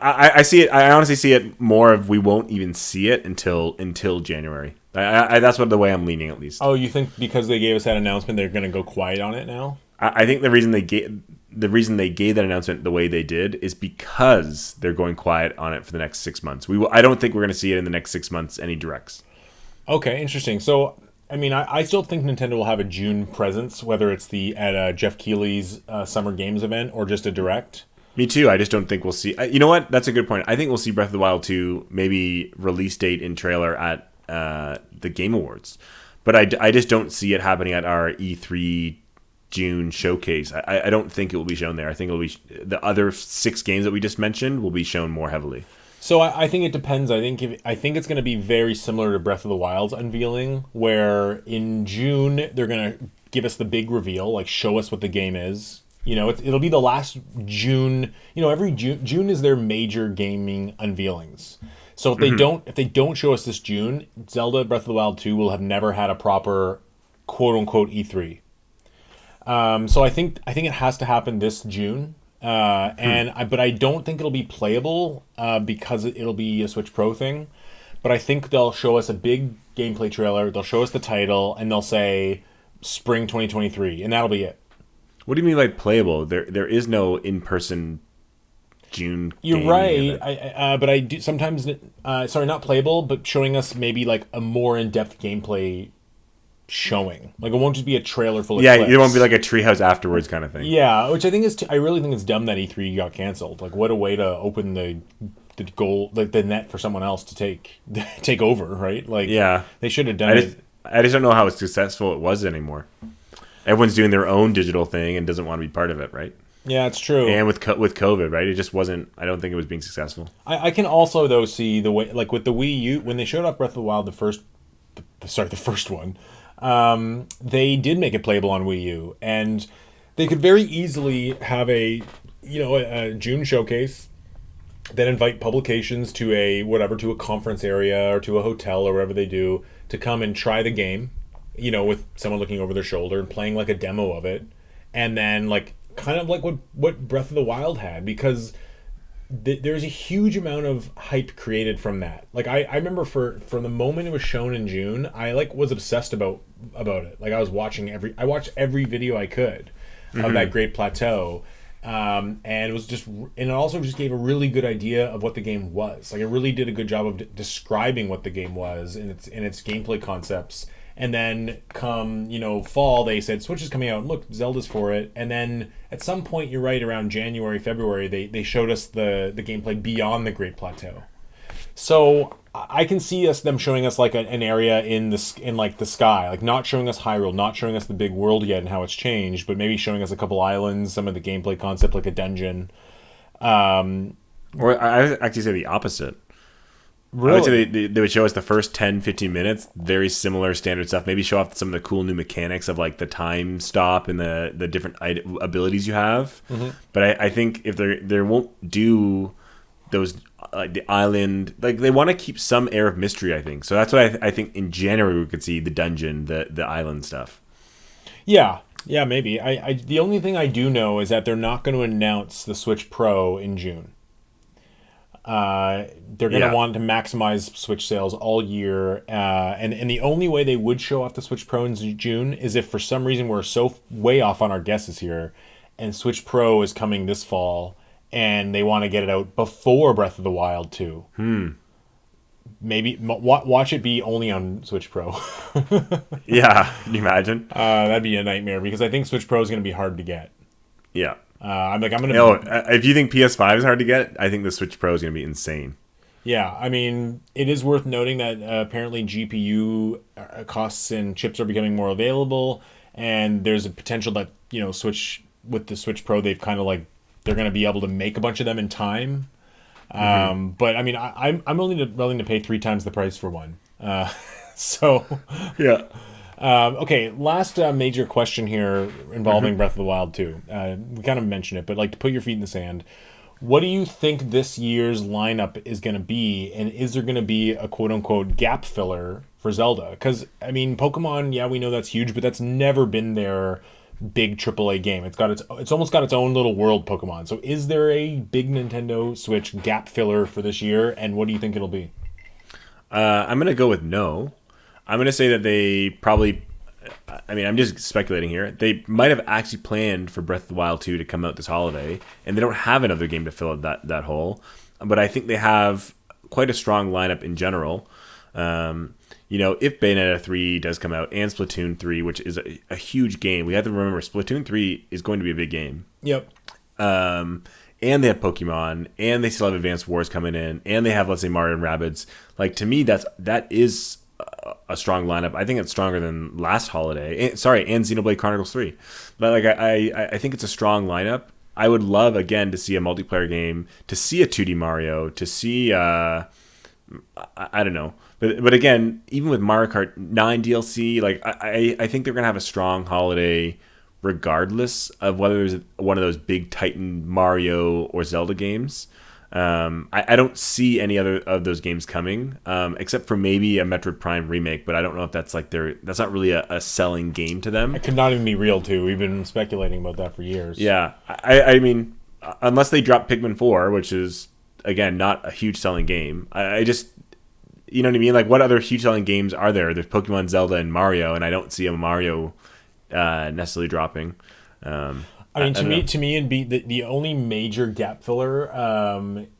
I see it. I honestly see it more of we won't even see it until January. That's the way I'm leaning, at least. Oh, you think because they gave us that announcement, they're going to go quiet on it now? I think the reason they gave that announcement the way they did is because they're going quiet on it for the next 6 months. I don't think we're going to see it in the next 6 months, any directs. Okay, interesting. So, I mean, I still think Nintendo will have a June presence, whether it's at Jeff Keighley's Summer Games event or just a Direct. Me too. I just don't think we'll see. You know what? That's a good point. I think we'll see Breath of the Wild 2, maybe release date and trailer at the Game Awards. But I just don't see it happening at our E3 June showcase. I don't think it will be shown there. I think it'll be the other 6 games that we just mentioned will be shown more heavily. So I think it depends. I think it's going to be very similar to Breath of the Wild's unveiling, where in June they're going to give us the big reveal, like show us what the game is. It'll be the last June. Every June is their major gaming unveilings. So if they don't show us this June, Zelda Breath of the Wild 2 will have never had a proper quote unquote E3. So I think it has to happen this June. But I don't think it'll be playable because it'll be a Switch Pro thing. But I think they'll show us a big gameplay trailer. They'll show us the title, and they'll say spring 2023, and that'll be it. What do you mean by playable? There is no in-person June. You're right. But I do sometimes. Not playable, but showing us maybe like a more in-depth gameplay showing. Like it won't just be a trailer full of clips. It won't be like a treehouse afterwards kind of thing. Yeah, which I think is. I really think it's dumb that E3 got canceled. Like what a way to open the goal, like the net for someone else to take over, right? Like they should have done it. I just don't know how successful it was anymore. Everyone's doing their own digital thing and doesn't want to be part of it, right? Yeah, it's true. And with COVID, right? It just wasn't. I don't think it was being successful. I can also though see the way, like with the Wii U, when they showed off Breath of the Wild, the first one, they did make it playable on Wii U, and they could very easily have a June showcase, then invite publications to a conference area or to a hotel or wherever they do to come and try the game. With someone looking over their shoulder and playing like a demo of it, and then like kind of like what Breath of the Wild had, because there's a huge amount of hype created from that. Like I remember from the moment it was shown in June, I like was obsessed about it. Like I watched every video I could of that Great Plateau, and it also just gave a really good idea of what the game was. Like it really did a good job of describing what the game was and its gameplay concepts. And then come, fall, they said Switch is coming out. Look, Zelda's for it. And then at some point, you're right, around January, February, they showed us the gameplay beyond the Great Plateau. So I can see them showing us like an area in the sky, like not showing us Hyrule, not showing us the big world yet and how it's changed, but maybe showing us a couple islands, some of the gameplay concept, like a dungeon. Or I would actually say the opposite. Really? I would say they would show us the first 10, 15 minutes, very similar standard stuff. Maybe show off some of the cool new mechanics of like the time stop and the different abilities you have. But I think if they won't do those like the island, like they want to keep some air of mystery. I think so. That's why I think in January we could see the dungeon, the island stuff. Yeah, yeah, maybe. The only thing I do know is that they're not going to announce the Switch Pro in June. They're going to want to maximize Switch sales all year, and the only way they would show off the Switch Pro in June is if for some reason we're so way off on our guesses here, and Switch Pro is coming this fall, and they want to get it out before Breath of the Wild 2. Maybe watch it be only on Switch Pro. Yeah, can you imagine? That'd be a nightmare because I think Switch Pro is going to be hard to get. Yeah. I'm going to. If you think PS5 is hard to get, I think the Switch Pro is going to be insane. Yeah, I mean, it is worth noting that apparently GPU costs and chips are becoming more available, and there's a potential that Switch with the Switch Pro, they've kind of like they're going to be able to make a bunch of them in time. But I mean, I'm only willing to pay 3 times the price for one. So yeah. Okay, last major question here involving Breath of the Wild 2. We kind of mentioned it, but like to put your feet in the sand. What do you think this year's lineup is going to be, and is there going to be a quote-unquote gap filler for Zelda? Because, I mean, Pokemon, yeah, we know that's huge, but that's never been their big AAA game. It's almost got its own little world Pokemon. So is there a big Nintendo Switch gap filler for this year, and what do you think it'll be? I'm going to go with no. I'm going to say that they probably... I mean, I'm just speculating here. They might have actually planned for Breath of the Wild 2 to come out this holiday, and they don't have another game to fill out that hole. But I think they have quite a strong lineup in general. If Bayonetta 3 does come out, and Splatoon 3, which is a huge game, we have to remember Splatoon 3 is going to be a big game. Yep. And they have Pokemon, and they still have Advanced Wars coming in, and they have, let's say, Mario and Rabbids. Like, to me, that is a strong lineup. I think it's stronger than last holiday. And Xenoblade Chronicles 3. But like I think it's a strong lineup. I would love again to see a multiplayer game, to see a 2D Mario, to see I don't know. But again, even with Mario Kart 9 DLC, like I think they're gonna have a strong holiday regardless of whether there's one of those big Titan Mario or Zelda games. I don't see any other of those games coming, except for maybe a Metroid Prime remake, but I don't know if that's not really a selling game to them. It could not even be real too. We've been speculating about that for years. Yeah, I mean, unless they drop Pikmin 4, which is again not a huge selling game. I just, you know what I mean? Like, what other huge selling games are there? There's Pokemon, Zelda, and Mario, and I don't see a Mario necessarily dropping. I mean, to me, it'd be the only major gap filler.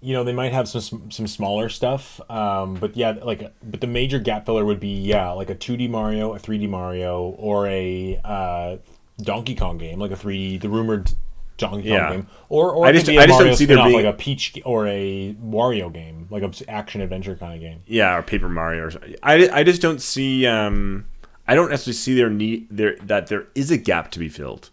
They might have some smaller stuff, but the major gap filler would be like a 2D Mario, a 3D Mario, or a Donkey Kong game, like the rumored Donkey Kong game, or I just don't see there being like a Peach or a Wario game, like an action adventure kind of game. Yeah, or Paper Mario. Or something. I just don't see. I don't necessarily see that there is a gap to be filled.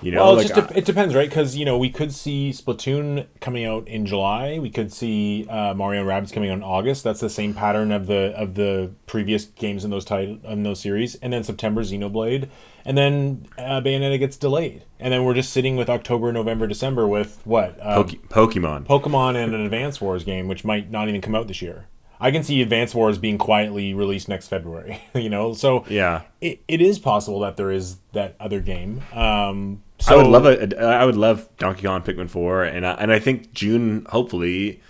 It depends, right? Because we could see Splatoon coming out in July. We could see Mario and Rabbids coming out in August. That's the same pattern of the previous games in those series. And then September Xenoblade, and then Bayonetta gets delayed, and then we're just sitting with October, November, December with what? Pokemon, and an Advance Wars game, which might not even come out this year. I can see Advance Wars being quietly released next February. So yeah, it is possible that there is that other game. I would love Donkey Kong Pikmin 4, and I think June, hopefully,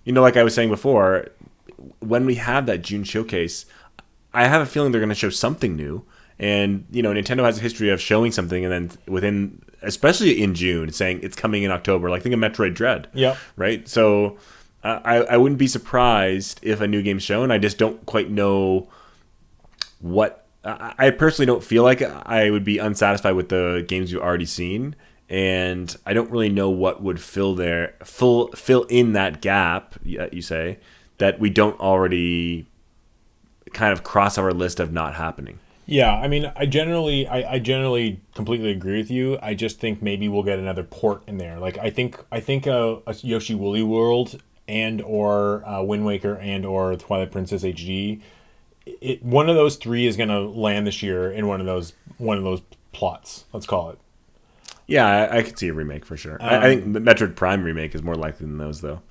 like I was saying before, when we have that June showcase, I have a feeling they're going to show something new. And Nintendo has a history of showing something, and then especially in June, saying it's coming in October. Like, think of Metroid Dread. Yeah. Right. So I wouldn't be surprised if a new game's shown. I just don't quite know what. I personally don't feel like I would be unsatisfied with the games you've already seen, and I don't really know what would fill in that gap. You say that we don't already kind of cross our list of not happening. Yeah, I mean, I generally completely agree with you. I just think maybe we'll get another port in there. Like I think a Yoshi Woolly World and or Wind Waker and or Twilight Princess HD. One of those 3 is going to land this year in one of those plots. Let's call it. Yeah, I could see a remake for sure. I think the Metroid Prime remake is more likely than those, though.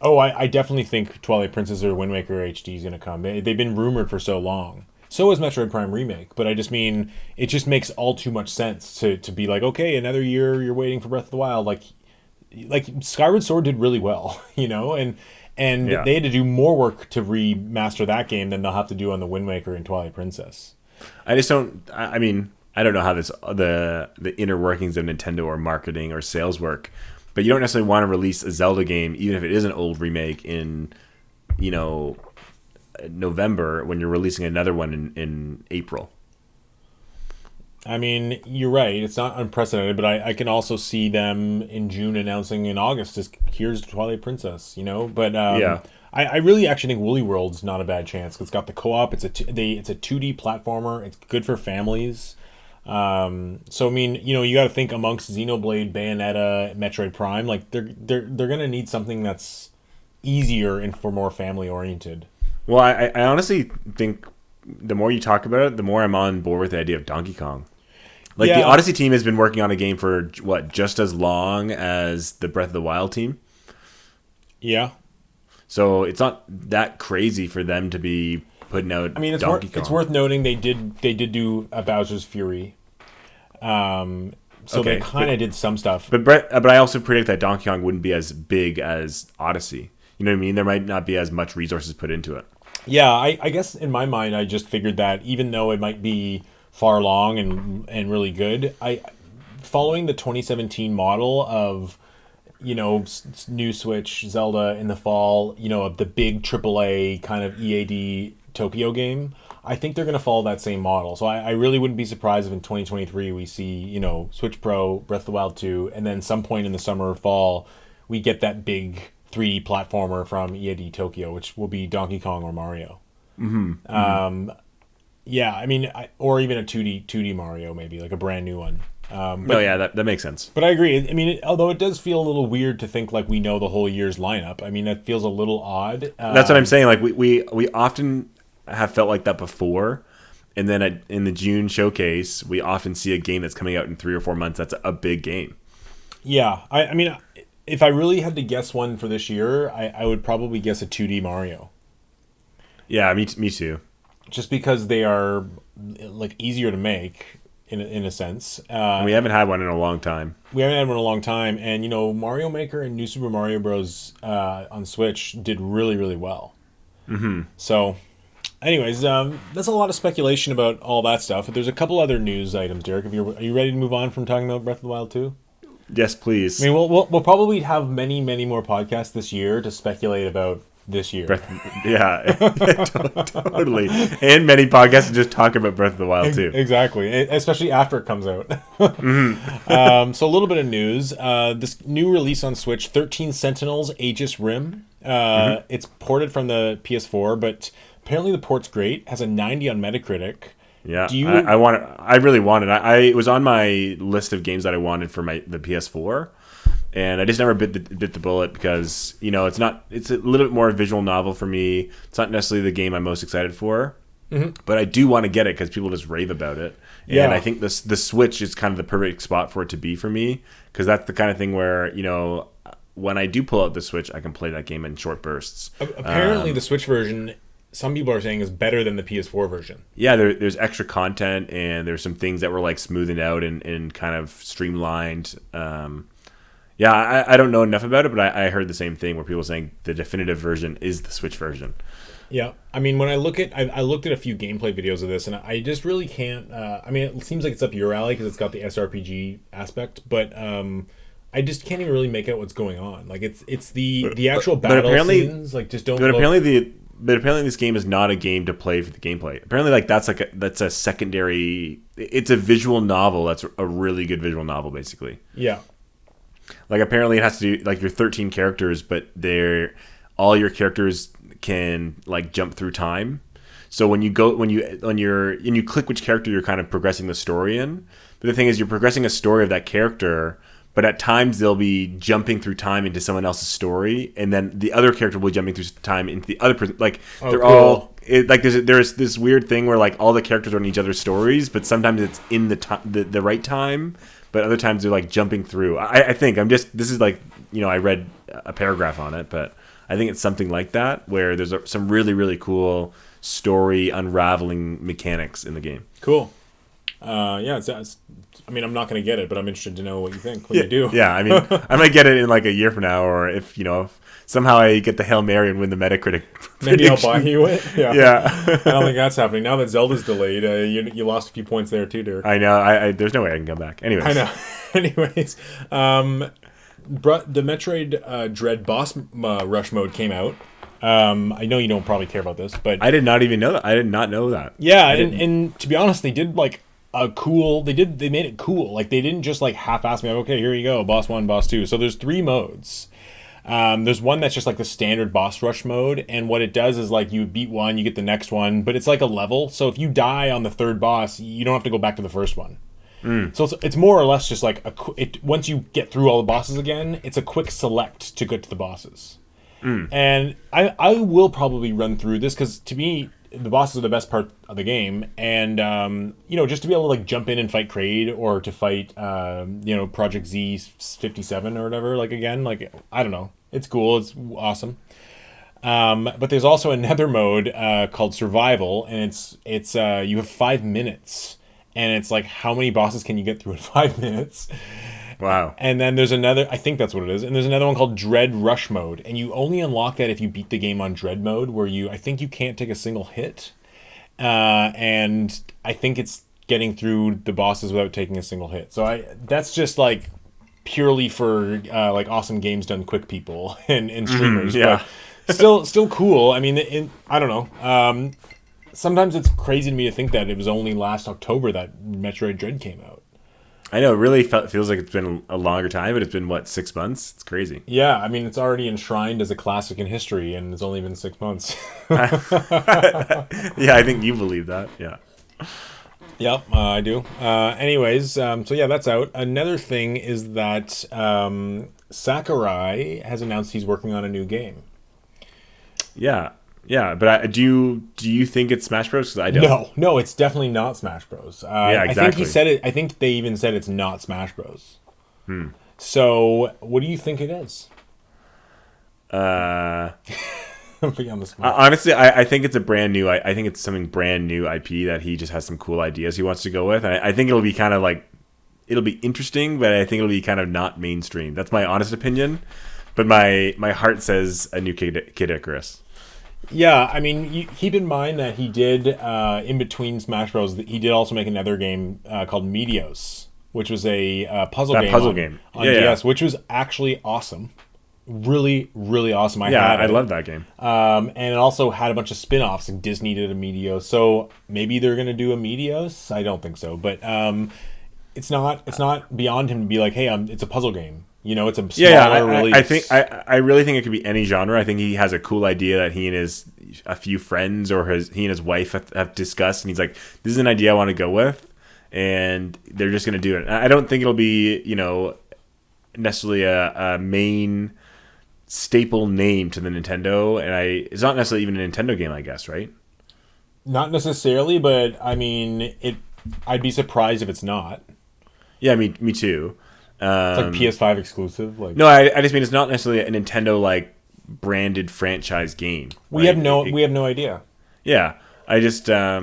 Oh, I definitely think Twilight Princess or Wind Waker HD is going to come. They've been rumored for so long. So is Metroid Prime Remake, but I just mean it just makes all too much sense to be like, okay, another year you're waiting for Breath of the Wild. Like Skyward Sword did really well, and Yeah. they had to do more work to remaster that game than they'll have to do on the Wind Waker and Twilight Princess. I just don't. I mean, I don't know how the inner workings of Nintendo or marketing or sales work, but you don't necessarily want to release a Zelda game, even if it is an old remake, in you know November when you're releasing another one in April. I mean, you're right. It's not unprecedented, but I can also see them in June announcing in August, just here's Twilight Princess, But Yeah. I really actually think Woolly World's not a bad chance. It's got the co-op. It's a 2D platformer. It's good for families. So I mean, you got to think amongst Xenoblade, Bayonetta, Metroid Prime, like they're gonna need something that's easier and for more family oriented. Well, I honestly think the more you talk about it, the more I'm on board with the idea of Donkey Kong. Like the Yeah. Odyssey team has been working on a game for what, just as long as the Breath of the Wild team. Yeah. So it's not that crazy for them to be putting out I mean, Donkey Kong. it's worth noting they did do a Bowser's Fury. So they Okay, kind of did some stuff. But I also predict that Donkey Kong wouldn't be as big as Odyssey. You know what I mean? There might not be as much resources put into it. Yeah, I guess in my mind, I just figured that even though it might be far along and really good, following the 2017 model of new Switch Zelda in the fall, of the big AAA kind of EAD Tokyo game, I think they're going to follow that same model. So I really wouldn't be surprised if in 2023 we see Switch Pro, Breath of the Wild 2, and then some point in the summer or fall we get that big 3D platformer from EAD Tokyo, which will be Donkey Kong or Mario. Yeah, I mean, or even a 2D Mario, maybe like a brand new one. No, yeah, that makes sense. But I agree. I mean, although it does feel a little weird to think like we know the whole year's lineup. I mean, that feels a little odd. That's what I'm saying. Like we often have felt like that before, and then in the June showcase, we often see a game that's coming out in 3 or 4 months. That's a big game. Yeah, I mean, if I really had to guess one for this year, I would probably guess a 2D Mario. Yeah, me too. Just because they are like easier to make in a sense. We haven't had one in a long time. We haven't had one in a long time, and Mario Maker and New Super Mario Bros. On Switch did really, really well. Mm-hmm. So, anyways, that's a lot of speculation about all that stuff. But there's a couple other news items, Derek. Are you ready to move on from talking about Breath of the Wild 2? Yes, please. I mean, we'll probably have many, many more podcasts this year to speculate about this year. Yeah, totally. And many podcasts just talk about Breath of the Wild too. Exactly, especially after it comes out. So a little bit of news. This new release on Switch, 13 Sentinels Aegis Rim. It's ported from the PS4, but apparently the port's great. Has a 90 on Metacritic. Yeah, I really wanted. It was on my list of games that I wanted for the PS4. And I just never bit the bullet because it's a little bit more visual novel for me. It's not necessarily the game I'm most excited for, but I do want to get it because people just rave about it. And I think the Switch is kind of the perfect spot for it to be for me because that's the kind of thing where when I do pull out the Switch, I can play that game in short bursts. Apparently, the Switch version, some people are saying, is better than the PS4 version. Yeah, there's extra content and there's some things that were like smoothed out and kind of streamlined. Yeah, I don't know enough about it, but I heard the same thing where people saying the definitive version is the Switch version. Yeah, I mean, when I looked at a few gameplay videos of this, and I just really can't. I mean, it seems like it's up your alley because it's got the SRPG aspect, but I just can't even really make out what's going on. Like it's the actual battle scenes like just don't. But apparently this game is not a game to play for the gameplay. Apparently, like that's a secondary. It's a visual novel. That's a really good visual novel, basically. Yeah. Like apparently it has to do like your 13 characters, but all your characters can like jump through time. So when you click which character you're kind of progressing the story in. But the thing is, you're progressing a story of that character, but at times they'll be jumping through time into someone else's story, and then the other character will be jumping through time into the other person. Like they're all like there's this weird thing where like all the characters are in each other's stories, but sometimes it's in the right time. But other times they're like jumping through. I think this is like I read a paragraph on it, but I think it's something like that where there's some really, really cool story unraveling mechanics in the game. Cool. Yeah, I mean, I'm not going to get it, but I'm interested to know what you think when you do. Yeah, I mean, I might get it in like a year from now, or if somehow I get the Hail Mary and win the Metacritic Maybe prediction. I'll buy you it. Yeah. Yeah. I don't think that's happening. Now that Zelda's delayed, you lost a few points there too, Derek. I know. There's no way I can come back. Anyways. I know. Anyways, the Metroid Dread boss rush mode came out. I know you don't probably care about this, but I did not even know that. I did not know that. Yeah, and to be honest, they did like they made it cool. Like they didn't just like half-ass me. Like, okay, here you go, boss 1, boss 2. So there's 3 modes. There's one that's just like the standard boss rush mode, and what it does is like you beat one, you get the next one, but it's like a level. So if you die on the 3rd boss, you don't have to go back to the first one. So it's more or less just like once you get through all the bosses again, it's a quick select to get to the bosses. And I will probably run through this because to me the bosses are the best part of the game, and just to be able to like jump in and fight Kraid or to fight Project Z57 or whatever, like again, like I don't know, it's cool, it's awesome. But there's also another mode called Survival, and it's you have 5 minutes, and it's like how many bosses can you get through in 5 minutes. Wow. And then there's another, I think that's what it is, and there's another one called Dread Rush Mode, and you only unlock that if you beat the game on Dread Mode, where I think you can't take a single hit, and I think it's getting through the bosses without taking a single hit. So that's just like purely for like awesome games done quick people and streamers. Yeah. But still cool. I mean, I don't know. Sometimes it's crazy to me to think that it was only last October that Metroid Dread came out. I know, it really feels like it's been a longer time, but it's been, 6 months? It's crazy. Yeah, I mean, it's already enshrined as a classic in history, and it's only been 6 months. Yeah, I think you believe that, yeah. Yep, I do. Anyways, so yeah, that's out. Another thing is that Sakurai has announced he's working on a new game. Yeah, but do you think it's Smash Bros? 'Cause I don't. No, it's definitely not Smash Bros. Yeah, exactly. I think he said it. I think they even said it's not Smash Bros. So, what do you think it is? I'm putting on the spot. Honestly, I think it's a brand new. I think it's something brand new IP that he just has some cool ideas he wants to go with. I think it'll be kind of like, it'll be interesting, but I think it'll be kind of not mainstream. That's my honest opinion. But my heart says a new Kid Icarus. Yeah, I mean, you keep in mind that he did, in between Smash Bros., he did also make another game called Meteos, which was a puzzle game on DS, which was actually awesome. Really, really awesome. I love that game. And it also had a bunch of spin-offs, and Disney did a Meteos. So maybe they're going to do a Meteos? I don't think so. But it's not beyond him to be like, hey, it's a puzzle game. It's a smaller release. I really think it could be any genre. I think he has a cool idea that he and a few friends or he and his wife have discussed, and he's like, this is an idea I want to go with, and they're just going to do it. I don't think it'll be necessarily a main staple name to the Nintendo, and it's not necessarily even a Nintendo game, I guess, right? Not necessarily, but I mean, I'd be surprised if it's not. Yeah, me too. It's like PS5 exclusive. Like no, I just mean it's not necessarily a Nintendo like branded franchise game. We have no idea. Yeah, I just I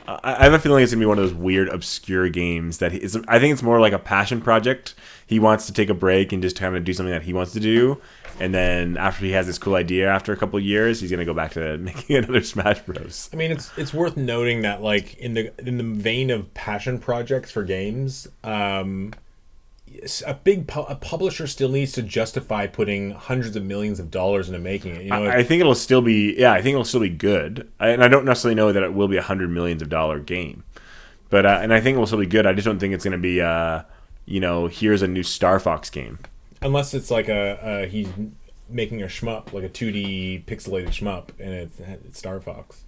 have a feeling it's gonna be one of those weird obscure games that I think it's more like a passion project. He wants to take a break and just kind of do something that he wants to do, and then after he has this cool idea, after a couple of years, he's gonna go back to making another Smash Bros. I mean, it's worth noting that like in the vein of passion projects for games, a publisher still needs to justify putting hundreds of millions of dollars into making it. I think it'll still be. Yeah, I think it'll still be good. And I don't necessarily know that it will be $100 million game, but and I think it will still be good. I just don't think it's going to be. Here's a new Star Fox game. Unless it's like he's making a shmup, like a 2D pixelated shmup, and it's Star Fox.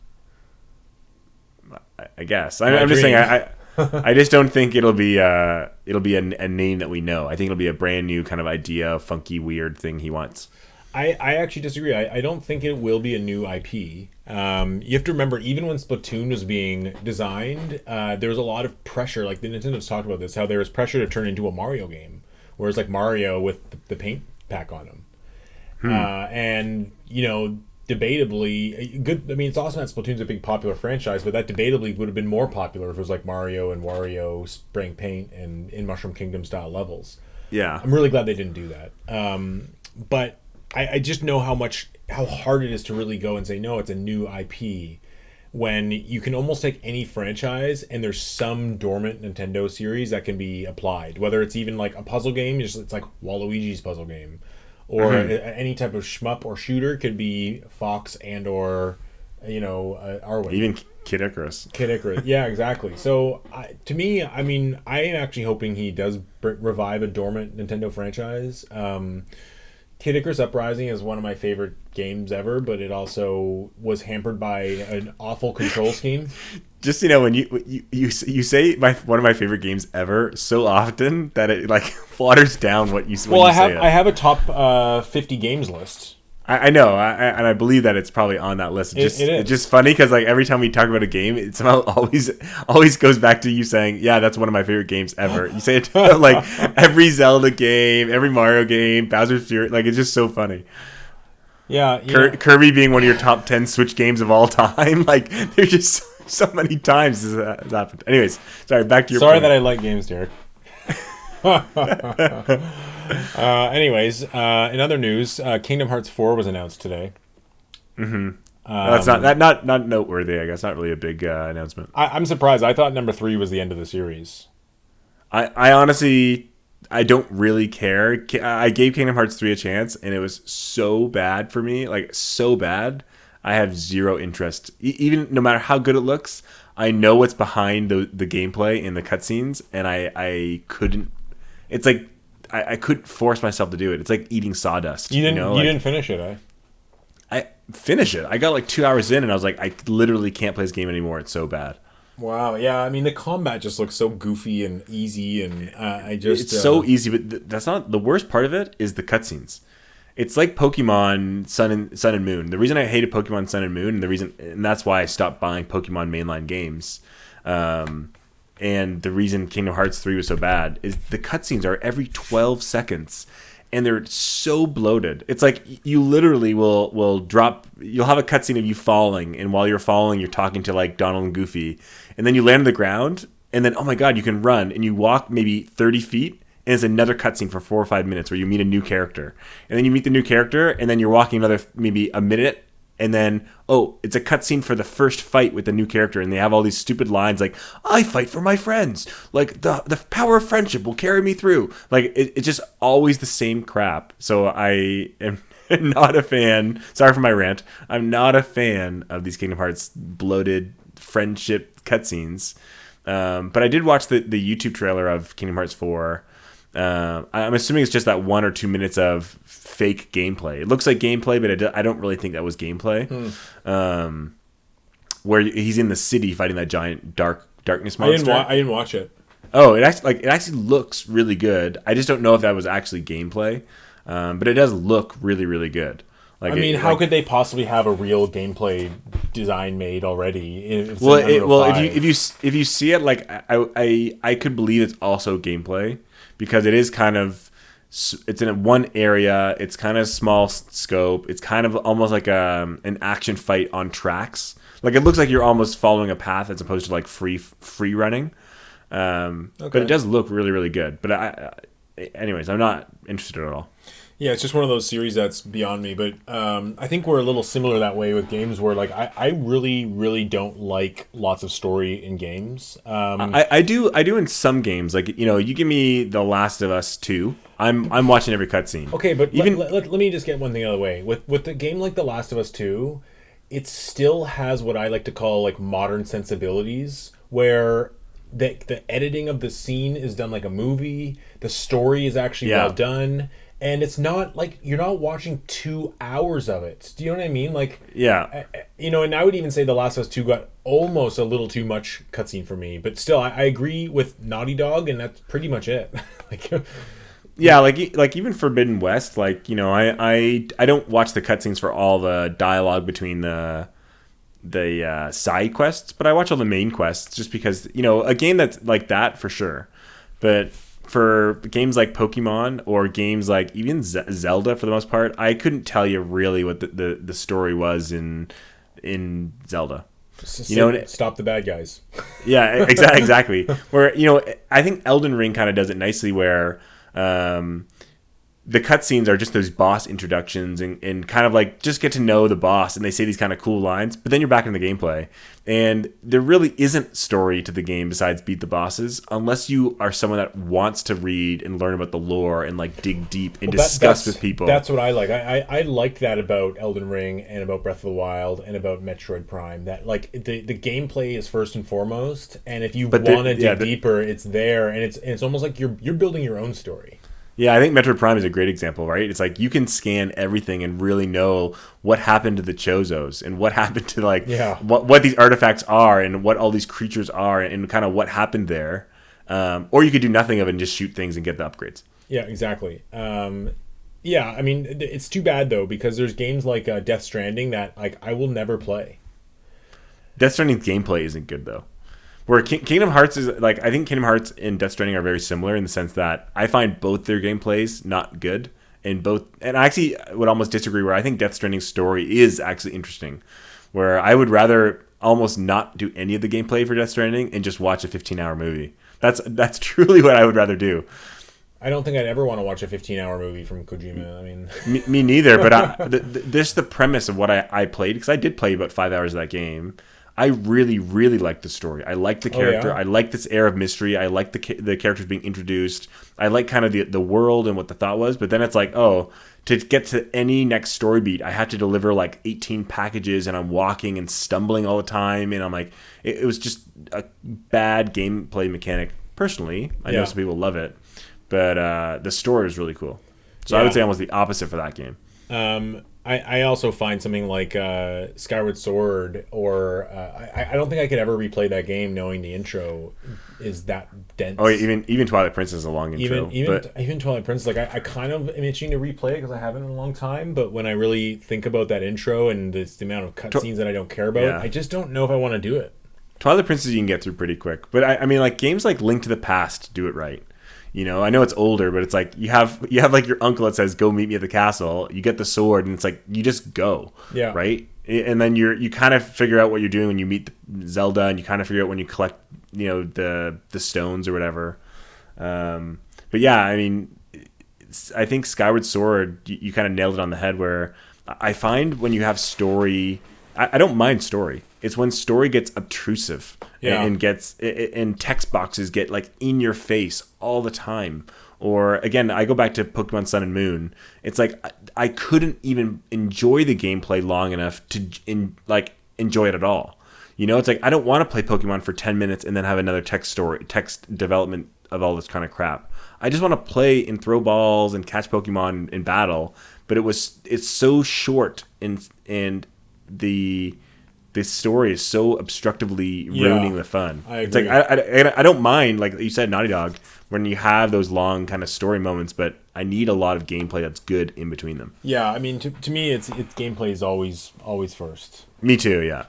I guess. I'm just saying. I just don't think it'll be a name that we know. I think it'll be a brand new kind of idea, funky, weird thing he wants. I actually disagree. I don't think it will be a new IP. You have to remember, even when Splatoon was being designed, there was a lot of pressure. Like the Nintendo's talked about this, how there was pressure to turn into a Mario game, whereas like Mario with the paint pack on him. And debatably good. I mean, it's awesome that Splatoon's a big popular franchise, but that debatably would have been more popular if it was like Mario and Wario spraying paint and in Mushroom Kingdom style levels. Yeah. I'm really glad they didn't do that. But I just know how hard it is to really go and say no, it's a new IP, when you can almost take any franchise and there's some dormant Nintendo series that can be applied, whether it's even like a puzzle game, it's like Waluigi's puzzle game, or any type of shmup or shooter. Could be Fox and or Arwen. Even Kid Icarus. Yeah, exactly. So to me, I mean, I am actually hoping he does revive a dormant Nintendo franchise. Kid Icarus Uprising is one of my favorite games ever, but it also was hampered by an awful control scheme. Just when you say one of my favorite games ever so often that it like waters down what you say. Well, I have a top 50 games list. I know, and I believe that it's probably on that list. It is. It's just funny because like every time we talk about a game, it somehow always goes back to you saying, "Yeah, that's one of my favorite games ever." You say it to like every Zelda game, every Mario game, Bowser's Fury. Like it's just so funny. Yeah, Kirby being one of your top 10 Switch games of all time. Like there's just so many times this has happened. Anyways, sorry. Back to your. Sorry point. that I like games, Derek. Anyways, in other news, Kingdom Hearts 4 was announced today. That's not noteworthy, I guess. Not really a big announcement. I'm surprised. I thought number 3 was the end of the series. I honestly, I don't really care. I gave Kingdom Hearts 3 a chance, and it was so bad for me. Like, so bad. I have zero interest. Even no matter how good it looks, I know what's behind the gameplay and the cutscenes, and I couldn't. It's like I couldn't force myself to do it. It's like eating sawdust. You didn't finish it, eh? I finished it. I got like 2 hours in, and I was like, I literally can't play this game anymore. It's so bad. Wow. Yeah. I mean, the combat just looks so goofy and easy, and it's so easy. But that's not the worst part of it. Is the cutscenes. It's like Pokemon Sun and Moon. The reason I hated Pokemon Sun and Moon, and that's why I stopped buying Pokemon mainline games. And the reason Kingdom Hearts 3 was so bad is the cutscenes are every 12 seconds, and they're so bloated. It's like you literally will drop. You'll have a cutscene of you falling, and while you're falling, you're talking to like Donald and Goofy, and then you land on the ground, and then oh my god, you can run, and you walk maybe 30 feet, and it's another cutscene for 4 or 5 minutes where you meet a new character, and then you meet the new character, and then you're walking another maybe a minute. And then, it's a cutscene for the first fight with the new character, and they have all these stupid lines like, "I fight for my friends. Like the power of friendship will carry me through." Like it's just always the same crap. So I am not a fan. Sorry for my rant. I'm not a fan of these Kingdom Hearts bloated friendship cutscenes. But I did watch the YouTube trailer of Kingdom Hearts 4. I'm assuming it's just that 1 or 2 minutes of fake gameplay. It looks like gameplay, but I don't really think that was gameplay. Where he's in the city fighting that giant darkness monster. I didn't watch it. Oh, it actually looks really good. I just don't know if that was actually gameplay, but it does look really, really good. Like, I mean, how could they possibly have a real gameplay design made already? If you see it, like I could believe it's also gameplay. Because it is it's in one area. It's kind of small scope. It's kind of almost like an action fight on tracks. Like it looks like you're almost following a path as opposed to like free running. But it does look really, really good. But anyways, I'm not interested at all. Yeah, it's just one of those series that's beyond me. But I think we're a little similar that way with games where like I really, really don't like lots of story in games. I do in some games. Like, you give me The Last of Us 2. I'm watching every cutscene. Okay, but let me just get one thing out of the way. With the game like The Last of Us 2, it still has what I like to call like modern sensibilities where the editing of the scene is done like a movie. The story is actually well done. And it's not like you're not watching 2 hours of it. Do you know what I mean? Like, yeah, and I would even say The Last of Us 2 got almost a little too much cutscene for me. But still, I agree with Naughty Dog, and that's pretty much it. Yeah, like even Forbidden West, like I don't watch the cutscenes for all the dialogue between the side quests, but I watch all the main quests just because a game that's like that for sure. But for games like Pokemon or games like even Zelda, for the most part, I couldn't tell you really what the story was in Zelda. Stop the bad guys. Yeah, exactly. Where I think Elden Ring kind of does it nicely, where the cutscenes are just those boss introductions and kind of like just get to know the boss, and they say these kind of cool lines, but then you're back in the gameplay, and there really isn't story to the game besides beat the bosses, unless you are someone that wants to read and learn about the lore and like dig deep and discuss with people. That's what I like. I like that about Elden Ring and about Breath of the Wild and about Metroid Prime, that like the gameplay is first and foremost, and if you want to dig deeper, it's there, and it's almost like you're building your own story. Yeah, I think Metroid Prime is a great example, right? It's like you can scan everything and really know what happened to the Chozos and what happened to what these artifacts are and what all these creatures are and kind of what happened there. Or you could do nothing of it and just shoot things and get the upgrades. Yeah, exactly. Yeah, I mean, it's too bad though, because there's games like Death Stranding that like I will never play. Death Stranding's gameplay isn't good though. Where Kingdom Hearts is like, I think Kingdom Hearts and Death Stranding are very similar in the sense that I find both their gameplays not good, and I actually would almost disagree, where I think Death Stranding's story is actually interesting, where I would rather almost not do any of the gameplay for Death Stranding and just watch a 15-hour movie. That's truly what I would rather do. I don't think I'd ever want to watch a 15-hour movie from Kojima. I mean, me neither. But this the premise of what I played, because I did play about 5 hours of that game. I really, really like the story. I like the character. Oh, yeah? I like this air of mystery. I like the characters being introduced. I like kind of the world and what the thought was. But then it's like, to get to any next story beat, I had to deliver like 18 packages, and I'm walking and stumbling all the time. And I'm like, it was just a bad gameplay mechanic. Personally, I know some people love it, but the story is really cool. So I would say almost the opposite for that game. I also find something like Skyward Sword, or I don't think I could ever replay that game knowing the intro is that dense. Oh, even Twilight Princess is a long intro. Even Twilight Princess, like I kind of am itching to replay it because I haven't in a long time. But when I really think about that intro and the amount of cutscenes that I don't care about, I just don't know if I want to do it. Twilight Princess you can get through pretty quick, but I mean, like games like Link to the Past do it right. I know it's older, but it's like you have like your uncle that says, "Go meet me at the castle." You get the sword, and it's like you just go, right? And then you kind of figure out what you're doing when you meet Zelda, and you kind of figure out when you collect, the stones or whatever. But yeah, I mean, I think Skyward Sword, you kind of nailed it on the head. Where I find when you have story, I don't mind story. It's when story gets obtrusive and text boxes get like in your face all the time. Or again, I go back to Pokemon Sun and Moon. It's like I couldn't even enjoy the gameplay long enough to enjoy it at all. It's like I don't want to play Pokemon for 10 minutes and then have another text development of all this kind of crap. I just want to play and throw balls and catch Pokemon in battle. But it's so short and this story is so obstructively ruining the fun. It's like I don't mind, like you said, Naughty Dog, when you have those long kind of story moments, but I need a lot of gameplay that's good in between them. Yeah, I mean, to me, it's gameplay is always first. Me too, yeah.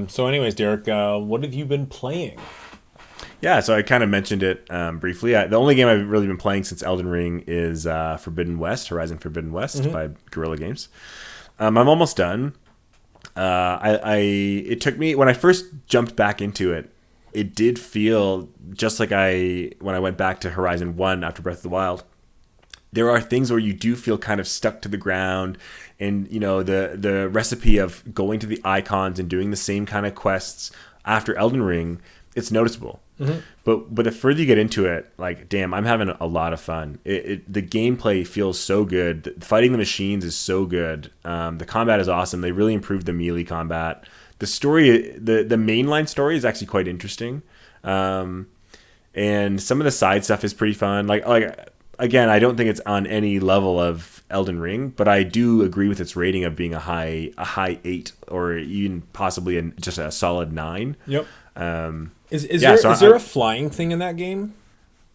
So, anyways, Derek, what have you been playing? Yeah, so I kind of mentioned it briefly. The only game I've really been playing since Elden Ring is Horizon Forbidden West by Guerrilla Games. I'm almost done. It took me, when I first jumped back into it, it did feel just like when I went back to Horizon 1 after Breath of the Wild. There are things where you do feel kind of stuck to the ground, and the recipe of going to the icons and doing the same kind of quests after Elden Ring, it's noticeable. Mm-hmm. But the further you get into it, like, damn, I'm having a lot of fun. The gameplay feels so good. Fighting the machines is so good. The combat is awesome. They really improved the melee combat. The story, the mainline story is actually quite interesting. And some of the side stuff is pretty fun. Like again, I don't think it's on any level of Elden Ring, but I do agree with its rating of being a high 8 or even possibly just a solid 9. Yep. Is there a flying thing in that game?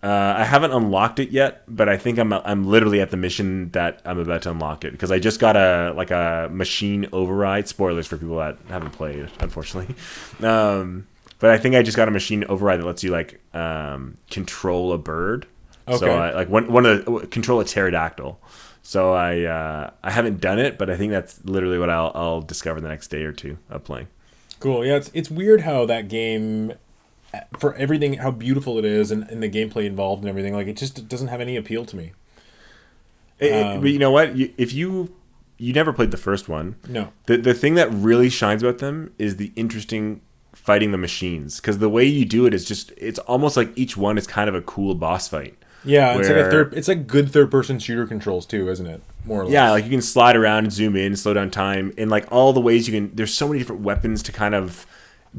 I haven't unlocked it yet, but I think I'm literally at the mission that I'm about to unlock it, because I just got a machine override. Spoilers for people that haven't played, unfortunately. But I think I just got a machine override that lets you like control a bird. Okay. So I like one of the control a pterodactyl. So I haven't done it, but I think that's literally what I'll discover the next day or two of playing. Cool. Yeah, it's weird how that game, for everything, how beautiful it is, and the gameplay involved and everything, like it just doesn't have any appeal to me. But you know what? If you never played the first one, no. The thing that really shines about them is the interesting fighting the machines, because the way you do it is just, it's almost like each one is kind of a cool boss fight. Yeah, it's like good third-person shooter controls too, isn't it? More or less. Yeah, like you can slide around and zoom in, slow down time, and like all the ways you can. There's so many different weapons to kind of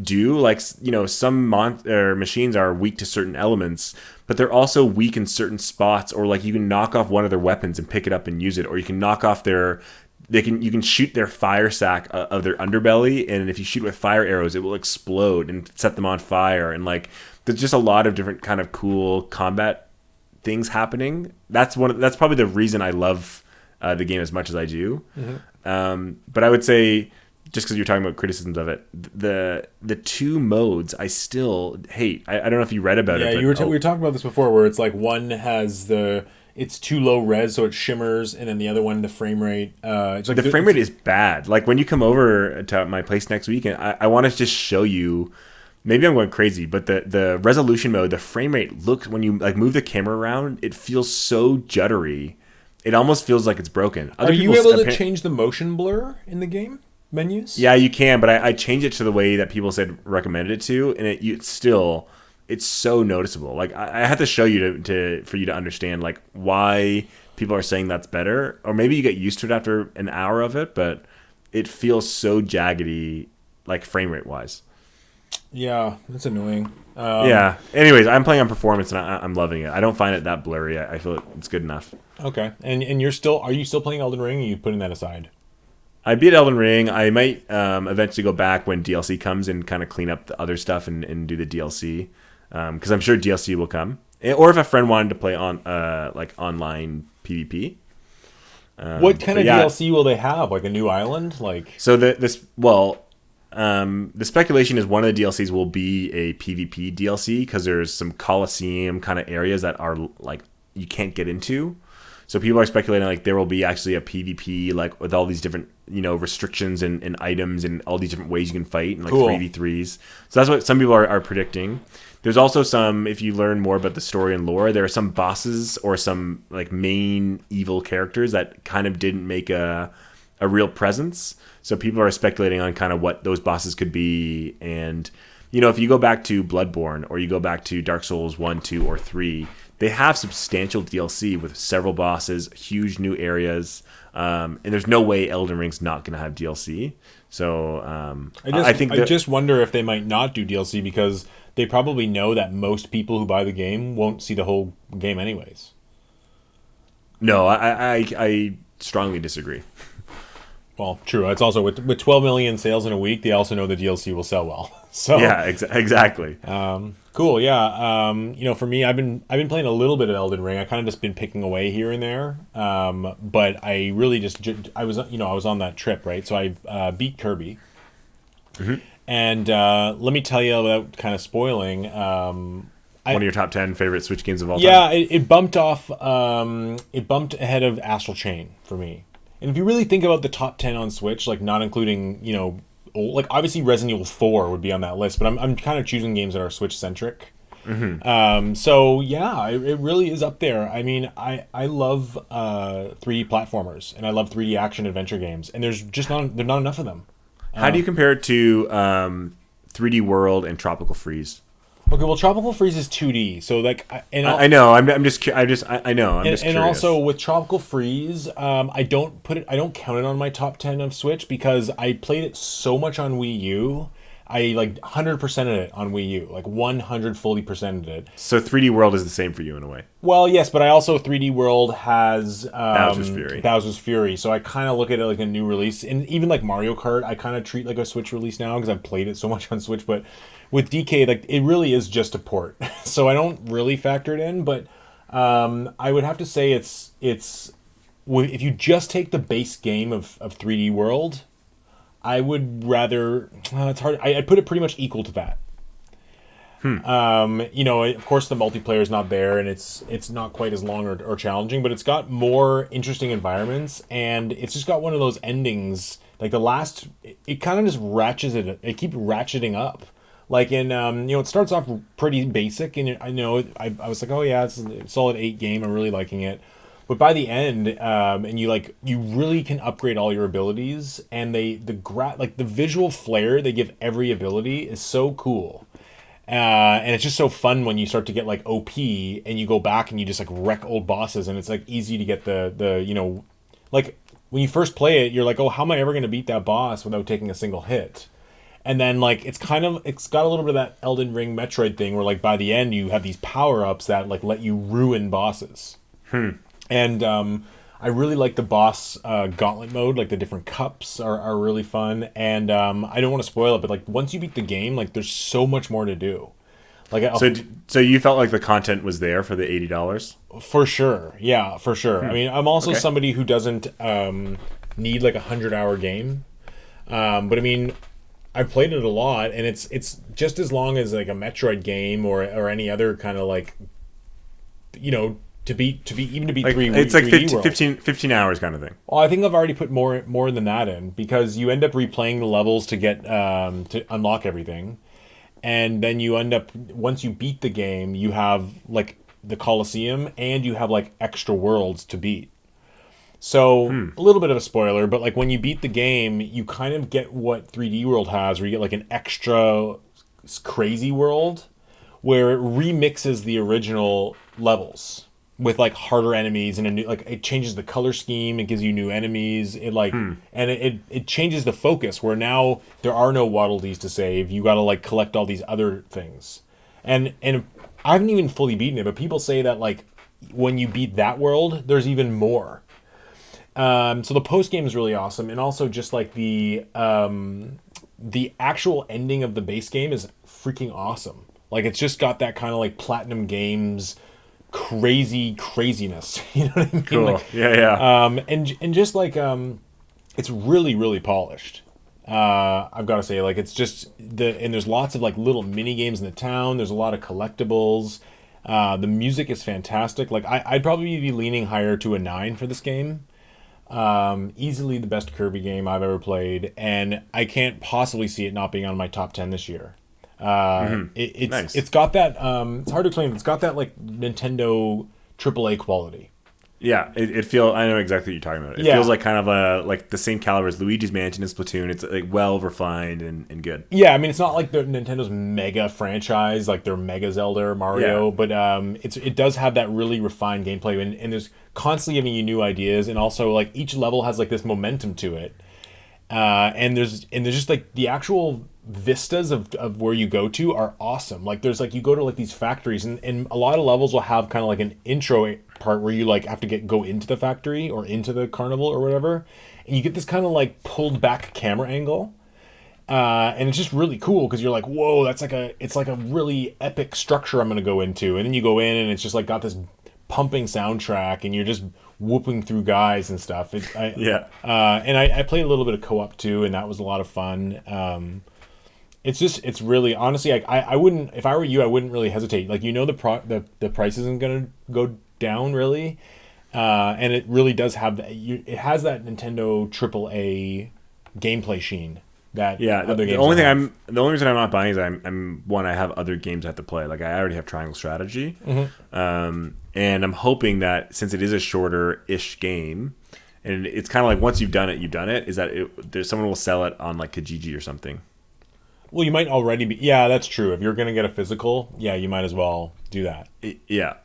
do. Like, you know, some machines are weak to certain elements, but they're also weak in certain spots. Or like you can knock off one of their weapons and pick it up and use it, or you can knock off you can shoot their fire sac of their underbelly, and if you shoot with fire arrows, it will explode and set them on fire. And like, there's just a lot of different kind of cool combat things happening. That's probably the reason I love the game as much as I do. Mm-hmm. But I would say, just because you're talking about criticisms of it, the two modes I still hate. I don't know if you read about it. Yeah, we were talking about this before, where it's like one has it's too low res, so it shimmers, and then the other one, the frame rate. It's like the frame rate is bad. Like when you come over to my place next week, and I want to just show you. Maybe I'm going crazy, but the resolution mode, the frame rate looks, when you like move the camera around, it feels so juddery. It almost feels like it's broken. Are you able to change the motion blur in the game menus? Yeah, you can, but I changed it to the way that people said recommended it to, and it's so noticeable. Like I had to show you for you to understand like why people are saying that's better, or maybe you get used to it after an hour of it, but it feels so jaggedy, like frame rate wise. Yeah, that's annoying. Yeah. Anyways, I'm playing on performance and I'm loving it. I don't find it that blurry. I feel it's good enough. Okay. And are you still playing Elden Ring, or are you putting that aside? I beat Elden Ring. I might eventually go back when DLC comes and kind of clean up the other stuff and do the DLC. Because I'm sure DLC will come. Or if a friend wanted to play on like online PvP. What kind of DLC will they have? Like a new island? Like so the speculation is one of the DLCs will be a PvP DLC, because there's some Coliseum kind of areas that are like you can't get into. So people are speculating like there will be actually a PvP, like with all these different, you know, restrictions and items and all these different ways you can fight, and like cool. 3v3s. So that's what some people are predicting. There's also some, if you learn more about the story and lore, there are some bosses or some like main evil characters that kind of didn't make a real presence. So people are speculating on kind of what those bosses could be. And, you know, if you go back to Bloodborne or you go back to Dark Souls 1, 2, or 3, they have substantial DLC with several bosses, huge new areas. And there's no way Elden Ring's not going to have DLC. So I just wonder if they might not do DLC, because they probably know that most people who buy the game won't see the whole game anyways. No, I strongly disagree. Well, true. It's also with 12 million sales in a week, they also know the DLC will sell well. So yeah, exactly. Cool. Yeah. You know, for me, I've been playing a little bit of Elden Ring. I kind of just been picking away here and there. But I really I was on that trip, right? So I beat Kirby. Mm-hmm. And let me tell you, without kind of spoiling, one of your top 10 favorite Switch games of all time. Yeah, it bumped off. It bumped ahead of Astral Chain for me. And if you really think about the top 10 on Switch, like not including, you know, like obviously Resident Evil 4 would be on that list, but I'm kind of choosing games that are Switch centric. Mm-hmm. So yeah, it really is up there. I mean, I love 3D platformers, and I love 3D action adventure games, and there's not enough of them. How do you compare it to 3D World and Tropical Freeze? Okay, well, Tropical Freeze is 2D, so like, I know. I'm just curious. And also with Tropical Freeze, I don't count it on my top 10 of Switch, because I played it so much on Wii U. I like 100%ed it on Wii U, like 100 fully percented it. So 3D World is the same for you in a way. Well, yes, but I also 3D World has Bowser's Fury. So I kind of look at it like a new release, and even like Mario Kart, I kind of treat like a Switch release now, because I've played it so much on Switch. But with DK, like it really is just a port, so I don't really factor it in. But I would have to say it's if you just take the base game of 3D World, I would rather. It's hard. I'd put it pretty much equal to that. Of course the multiplayer is not there, and it's not quite as long or challenging, but it's got more interesting environments, and it's just got one of those endings. Like the last, it kind of just ratchets it. It keeps ratcheting up. Like in, it starts off pretty basic, and I was like, oh yeah, it's a solid 8 game. I'm really liking it. But by the end, and you really can upgrade all your abilities, and the visual flair they give every ability is so cool. And it's just so fun when you start to get like OP and you go back and you just like wreck old bosses, and it's like easy to get like when you first play it, you're like, oh, how am I ever going to beat that boss without taking a single hit? And then like it's got a little bit of that Elden Ring Metroid thing where like by the end you have these power-ups that like let you ruin bosses. And I really like the boss gauntlet mode. Like the different cups are really fun. And I don't want to spoil it, but like once you beat the game, like there's so much more to do. Like so you felt like the content was there for the $80? For sure, yeah, for sure. I mean, I'm also somebody who doesn't need like 100-hour game, but I mean, I've played it a lot, and it's just as long as like a Metroid game or any other kind of like, to beat like, three. It's like 3D 15 hours kind of thing. Well, I think I've already put more than that in, because you end up replaying the levels to get to unlock everything, and then you end up, once you beat the game, you have like the Colosseum, and you have like extra worlds to beat. So a little bit of a spoiler, but like when you beat the game, you kind of get what 3D World has, where you get like an extra crazy world where it remixes the original levels with like harder enemies and a new, like it changes the color scheme, it gives you new enemies, it like and it changes the focus, where now there are no Waddle Dees to save, you got to like collect all these other things. And I haven't even fully beaten it, but people say that like when you beat that world, there's even more. So the post game is really awesome, and also just like the actual ending of the base game is freaking awesome. Like it's just got that kind of like Platinum Games craziness. You know what I mean? Cool. Like, Yeah. And just like it's really really polished. I've got to say, like it's just and there's lots of like little mini games in the town. There's a lot of collectibles. The music is fantastic. Like I'd probably be leaning higher to a 9 for this game. Easily the best Kirby game I've ever played, and I can't possibly see it not being on my top 10 this year. Nice. It's got that it's hard to explain. It's got that like Nintendo AAA quality. Yeah, it feels. I know exactly what you're talking about. It feels like kind of like the same caliber as Luigi's Mansion and Splatoon. It's like well refined and good. Yeah, I mean it's not like the Nintendo's mega franchise, like their Mega Zelda or Mario, but it does have that really refined gameplay, and there's constantly giving you new ideas, and also like each level has like this momentum to it. And there's just like the actual vistas of where you go to are awesome. Like there's like you go to like these factories, and a lot of levels will have kind of like an intro part where you like have to go into the factory or into the carnival or whatever, and you get this kind of like pulled back camera angle, and it's just really cool because you're like, whoa, it's like a really epic structure I'm gonna go into, and then you go in and it's just like got this pumping soundtrack, and you're just whooping through guys and stuff. And I played a little bit of co-op too, and that was a lot of fun. It's really, honestly, I wouldn't, if I were you, I wouldn't really hesitate. Like, the price isn't gonna go down really, and it really does have it has that Nintendo AAA gameplay sheen. The only reason I'm not buying is I have other games I have to play. Like I already have Triangle Strategy, and I'm hoping that since it is a shorter-ish game, and it's kind of like once you've done it, is that there's someone will sell it on like Kijiji or something. Well, you might already be. Yeah, that's true. If you're gonna get a physical, yeah, you might as well do that. Yeah.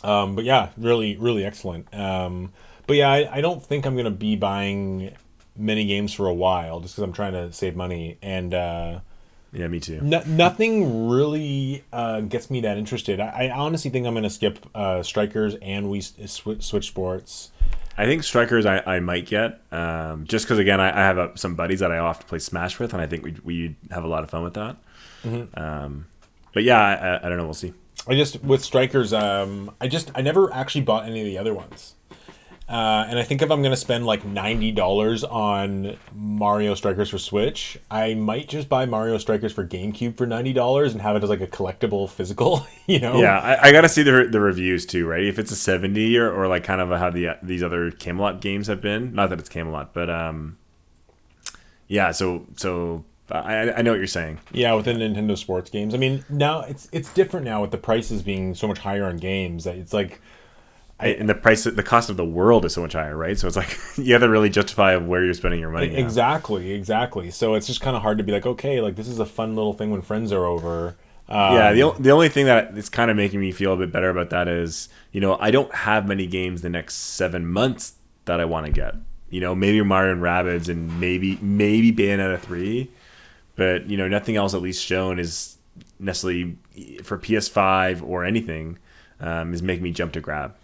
But yeah, really, really excellent. But yeah, I don't think I'm gonna be buying many games for a while, just because I'm trying to save money, and yeah, me too. Nothing really gets me that interested. I honestly think I'm gonna skip Strikers and Switch Sports. I think Strikers I might get, just because again I have some buddies that I often play Smash with, and I think we have a lot of fun with that. But yeah, I don't know. We'll see. With Strikers, I never actually bought any of the other ones. And I think if I'm going to spend like $90 on Mario Strikers for Switch, I might just buy Mario Strikers for GameCube for $90 and have it as like a collectible physical, you know? Yeah, I gotta see the reviews too, right? If it's a 70 or like kind of how these other Camelot games have been. Not that it's Camelot, but yeah. So I know what you're saying. Yeah, with the Nintendo sports games. I mean, now it's different now with the prices being so much higher on games that it's like And the cost of the world is so much higher, right? So it's like you have to really justify where you're spending your money now. Exactly. So it's just kind of hard to be like, okay, like this is a fun little thing when friends are over. Yeah, the only thing that is kind of making me feel a bit better about that is, I don't have many games the next 7 months that I want to get. Maybe Mario and Rabbids and maybe Bayonetta 3, but nothing else at least shown is necessarily for PS5 or anything is making me jump to grab.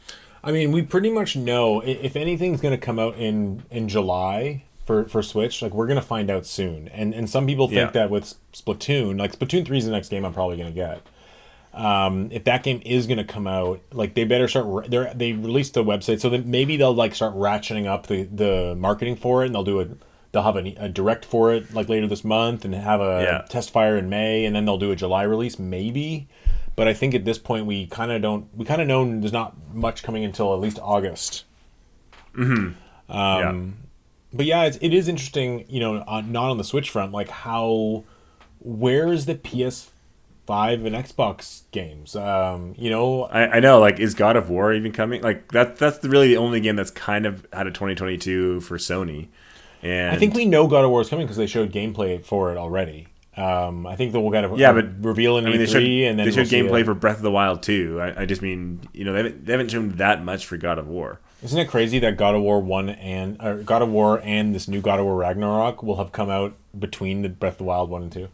I mean, we pretty much know if anything's going to come out in July for Switch, like we're going to find out soon. And some people think that with Splatoon, like Splatoon 3 is the next game I'm probably going to get. If that game is going to come out, like they better start. They released the website, so that maybe they'll like start ratcheting up the marketing for it, and they'll have a direct for it like later this month, and have a test fire in May, and then they'll do a July release maybe. But I think at this point we kind of know there's not much coming until at least August. Mm-hmm. But yeah, it is interesting, not on the Switch front, like where is the PS5 and Xbox games? I know, like, is God of War even coming? Like that's really the only game that's kind of out of 2022 for Sony. And I think we know God of War is coming because they showed gameplay for it already. I think that we'll get reveal in E3, and then they showed gameplay for Breath of the Wild too. I just mean, they haven't shown that much for God of War. Isn't it crazy that God of War and this new God of War Ragnarok will have come out between the Breath of the Wild 1 and 2?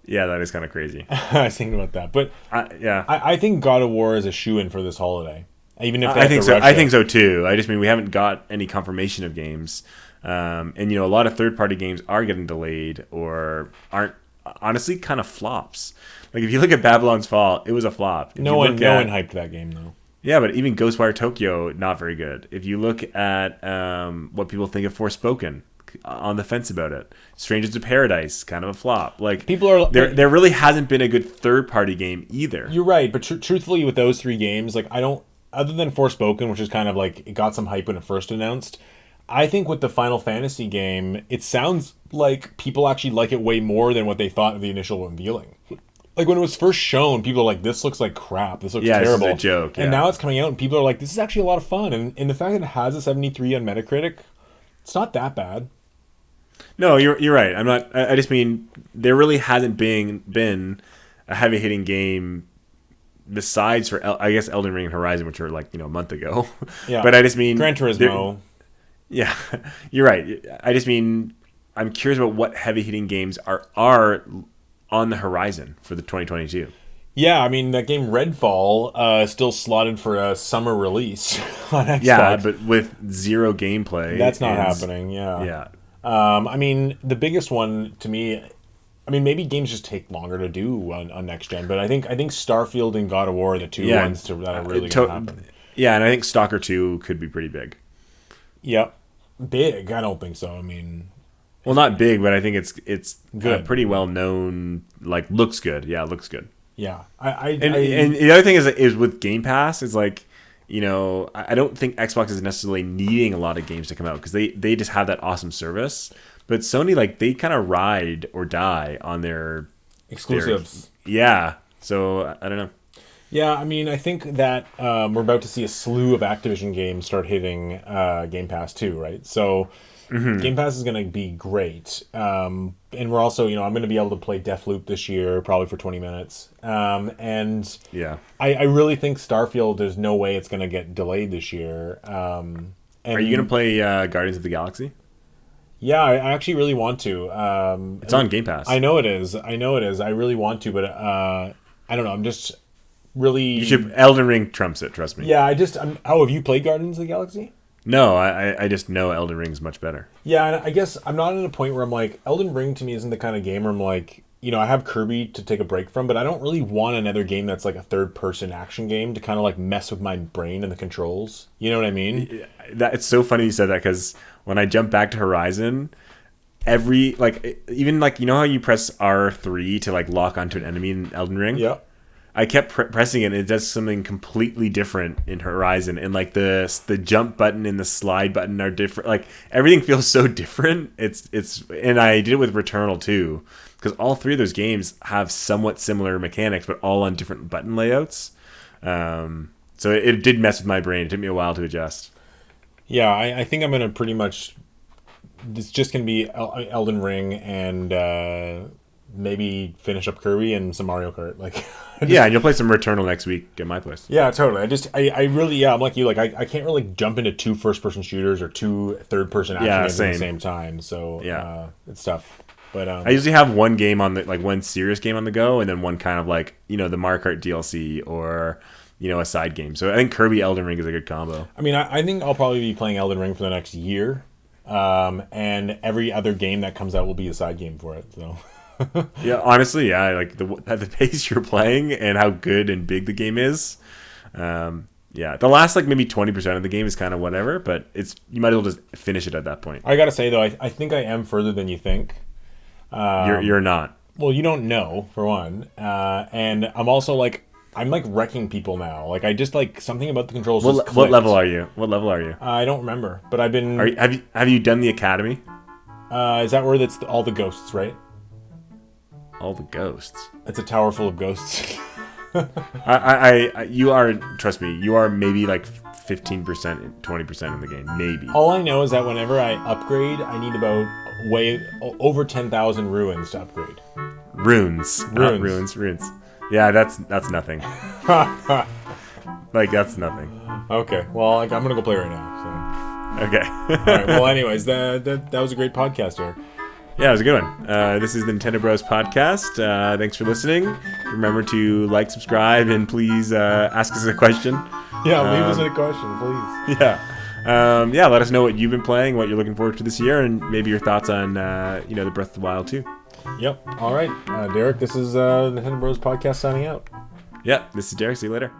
Yeah, that is kind of crazy. I was thinking about that, but I think God of War is a shoo-in for this holiday. Even if I think so, I think so too. I just mean we haven't got any confirmation of games. And a lot of third-party games are getting delayed or aren't, honestly, kind of flops. Like if you look at Babylon's Fall, it was a flop. No one hyped that game though. Yeah, but even Ghostwire Tokyo, not very good. If you look at what people think of Forspoken, on the fence about it. Strangers of Paradise, kind of a flop. Like people are there really hasn't been a good third-party game either. You're right, but truthfully, with those three games, like I don't, other than Forspoken, which is kind of like it got some hype when it first announced. I think with the Final Fantasy game, it sounds like people actually like it way more than what they thought of the initial unveiling. Like when it was first shown, people are like, "This looks like crap. This looks terrible." This is a joke. And now it's coming out, and people are like, "This is actually a lot of fun." And the fact that it has a 73 on Metacritic, it's not that bad. No, you're right. I'm not. I just mean there really hasn't been a heavy hitting game besides for I guess Elden Ring and Horizon, which were like a month ago. Yeah. But I just mean Gran Turismo. Yeah, you're right. I just mean I'm curious about what heavy hitting games are on the horizon for the 2022. Yeah, I mean that game Redfall is still slotted for a summer release on Xbox. Yeah, but with zero gameplay, that's not happening. Yeah. Yeah. I mean, the biggest one to me, I mean, maybe games just take longer to do on next gen, but I think Starfield and God of War are the two ones that are really going to happen. Yeah, and I think Stalker 2 could be pretty big. Yep, big. I don't think so. I mean, well, not big, but I think it's good, pretty well known. Like, looks good. Yeah, it looks good. Yeah, and the other thing is with Game Pass is like. I don't think Xbox is necessarily needing a lot of games to come out because they just have that awesome service. But Sony, like, they kind of ride or die on their exclusives. So I don't know. Yeah, I mean, I think that we're about to see a slew of Activision games start hitting Game Pass too, right? So Game Pass is going to be great. And we're also, I'm going to be able to play Deathloop this year, probably for 20 minutes. And yeah, I really think Starfield, there's no way it's going to get delayed this year. And are you going to play Guardians of the Galaxy? Yeah, I actually really want to. It's on Game Pass. I know it is. I really want to, but I don't know. I'm just really... You should... Elden Ring trumps it, trust me. Yeah, have you played Guardians of the Galaxy? No, I just know Elden Ring is much better. Yeah, and I guess I'm not at a point where I'm like, Elden Ring to me isn't the kind of game where I'm like, I have Kirby to take a break from, but I don't really want another game that's like a third-person action game to kind of like mess with my brain and the controls. You know what I mean? That it's so funny you said that, because when I jump back to Horizon, every like even like how you press R3 to like lock onto an enemy in Elden Ring. Yeah. I kept pressing it, and it does something completely different in Horizon. And like the jump button and the slide button are different. Like everything feels so different. It's and I did it with Returnal too, because all three of those games have somewhat similar mechanics, but all on different button layouts. So it did mess with my brain. It took me a while to adjust. Yeah, I think I'm gonna pretty much. It's just gonna be Elden Ring and maybe finish up Kirby and some Mario Kart. Like, yeah, and you'll play some Returnal next week at my place. Yeah, totally. I really, I'm like you. Like, I can't really jump into 2 first-person shooters or 2 third-person action games at the same time. So it's tough. But I usually have one game on the one serious game on the go, and then one kind of like the Mario Kart DLC or a side game. So I think Kirby Elden Ring is a good combo. I mean, I think I'll probably be playing Elden Ring for the next year, and every other game that comes out will be a side game for it. So. Yeah, honestly, yeah, like the pace you're playing and how good and big the game is. Yeah, the last maybe 20% of the game is kind of whatever, but you might as well just finish it at that point. I gotta say though, I think I am further than you think. You're not. Well, you don't know, for one, and I'm also I'm wrecking people now. Like I just something about the controls. What level are you? What level are you? I don't remember, but I've been. Have you done the academy? Is that where that's all the ghosts, right? All the ghosts. It's a tower full of ghosts. You are, trust me, you are maybe 15%, 20% in the game, maybe. All I know is that whenever I upgrade, I need about way over 10,000 ruins to upgrade. Runes. Yeah, that's nothing. That's nothing. Okay, well, I'm gonna go play right now. So. Okay. All right. Well, anyways, that was a great podcast, Eric. Yeah, it was a good one. This is the Nintendo Bros Podcast. Thanks for listening. Remember to subscribe, and please ask us a question. Yeah, leave us a question, please. Yeah. Let us know what you've been playing, what you're looking forward to this year, and maybe your thoughts on the Breath of the Wild too. Yep. All right, Derek. This is Nintendo Bros Podcast signing out. Yep. This is Derek. See you later.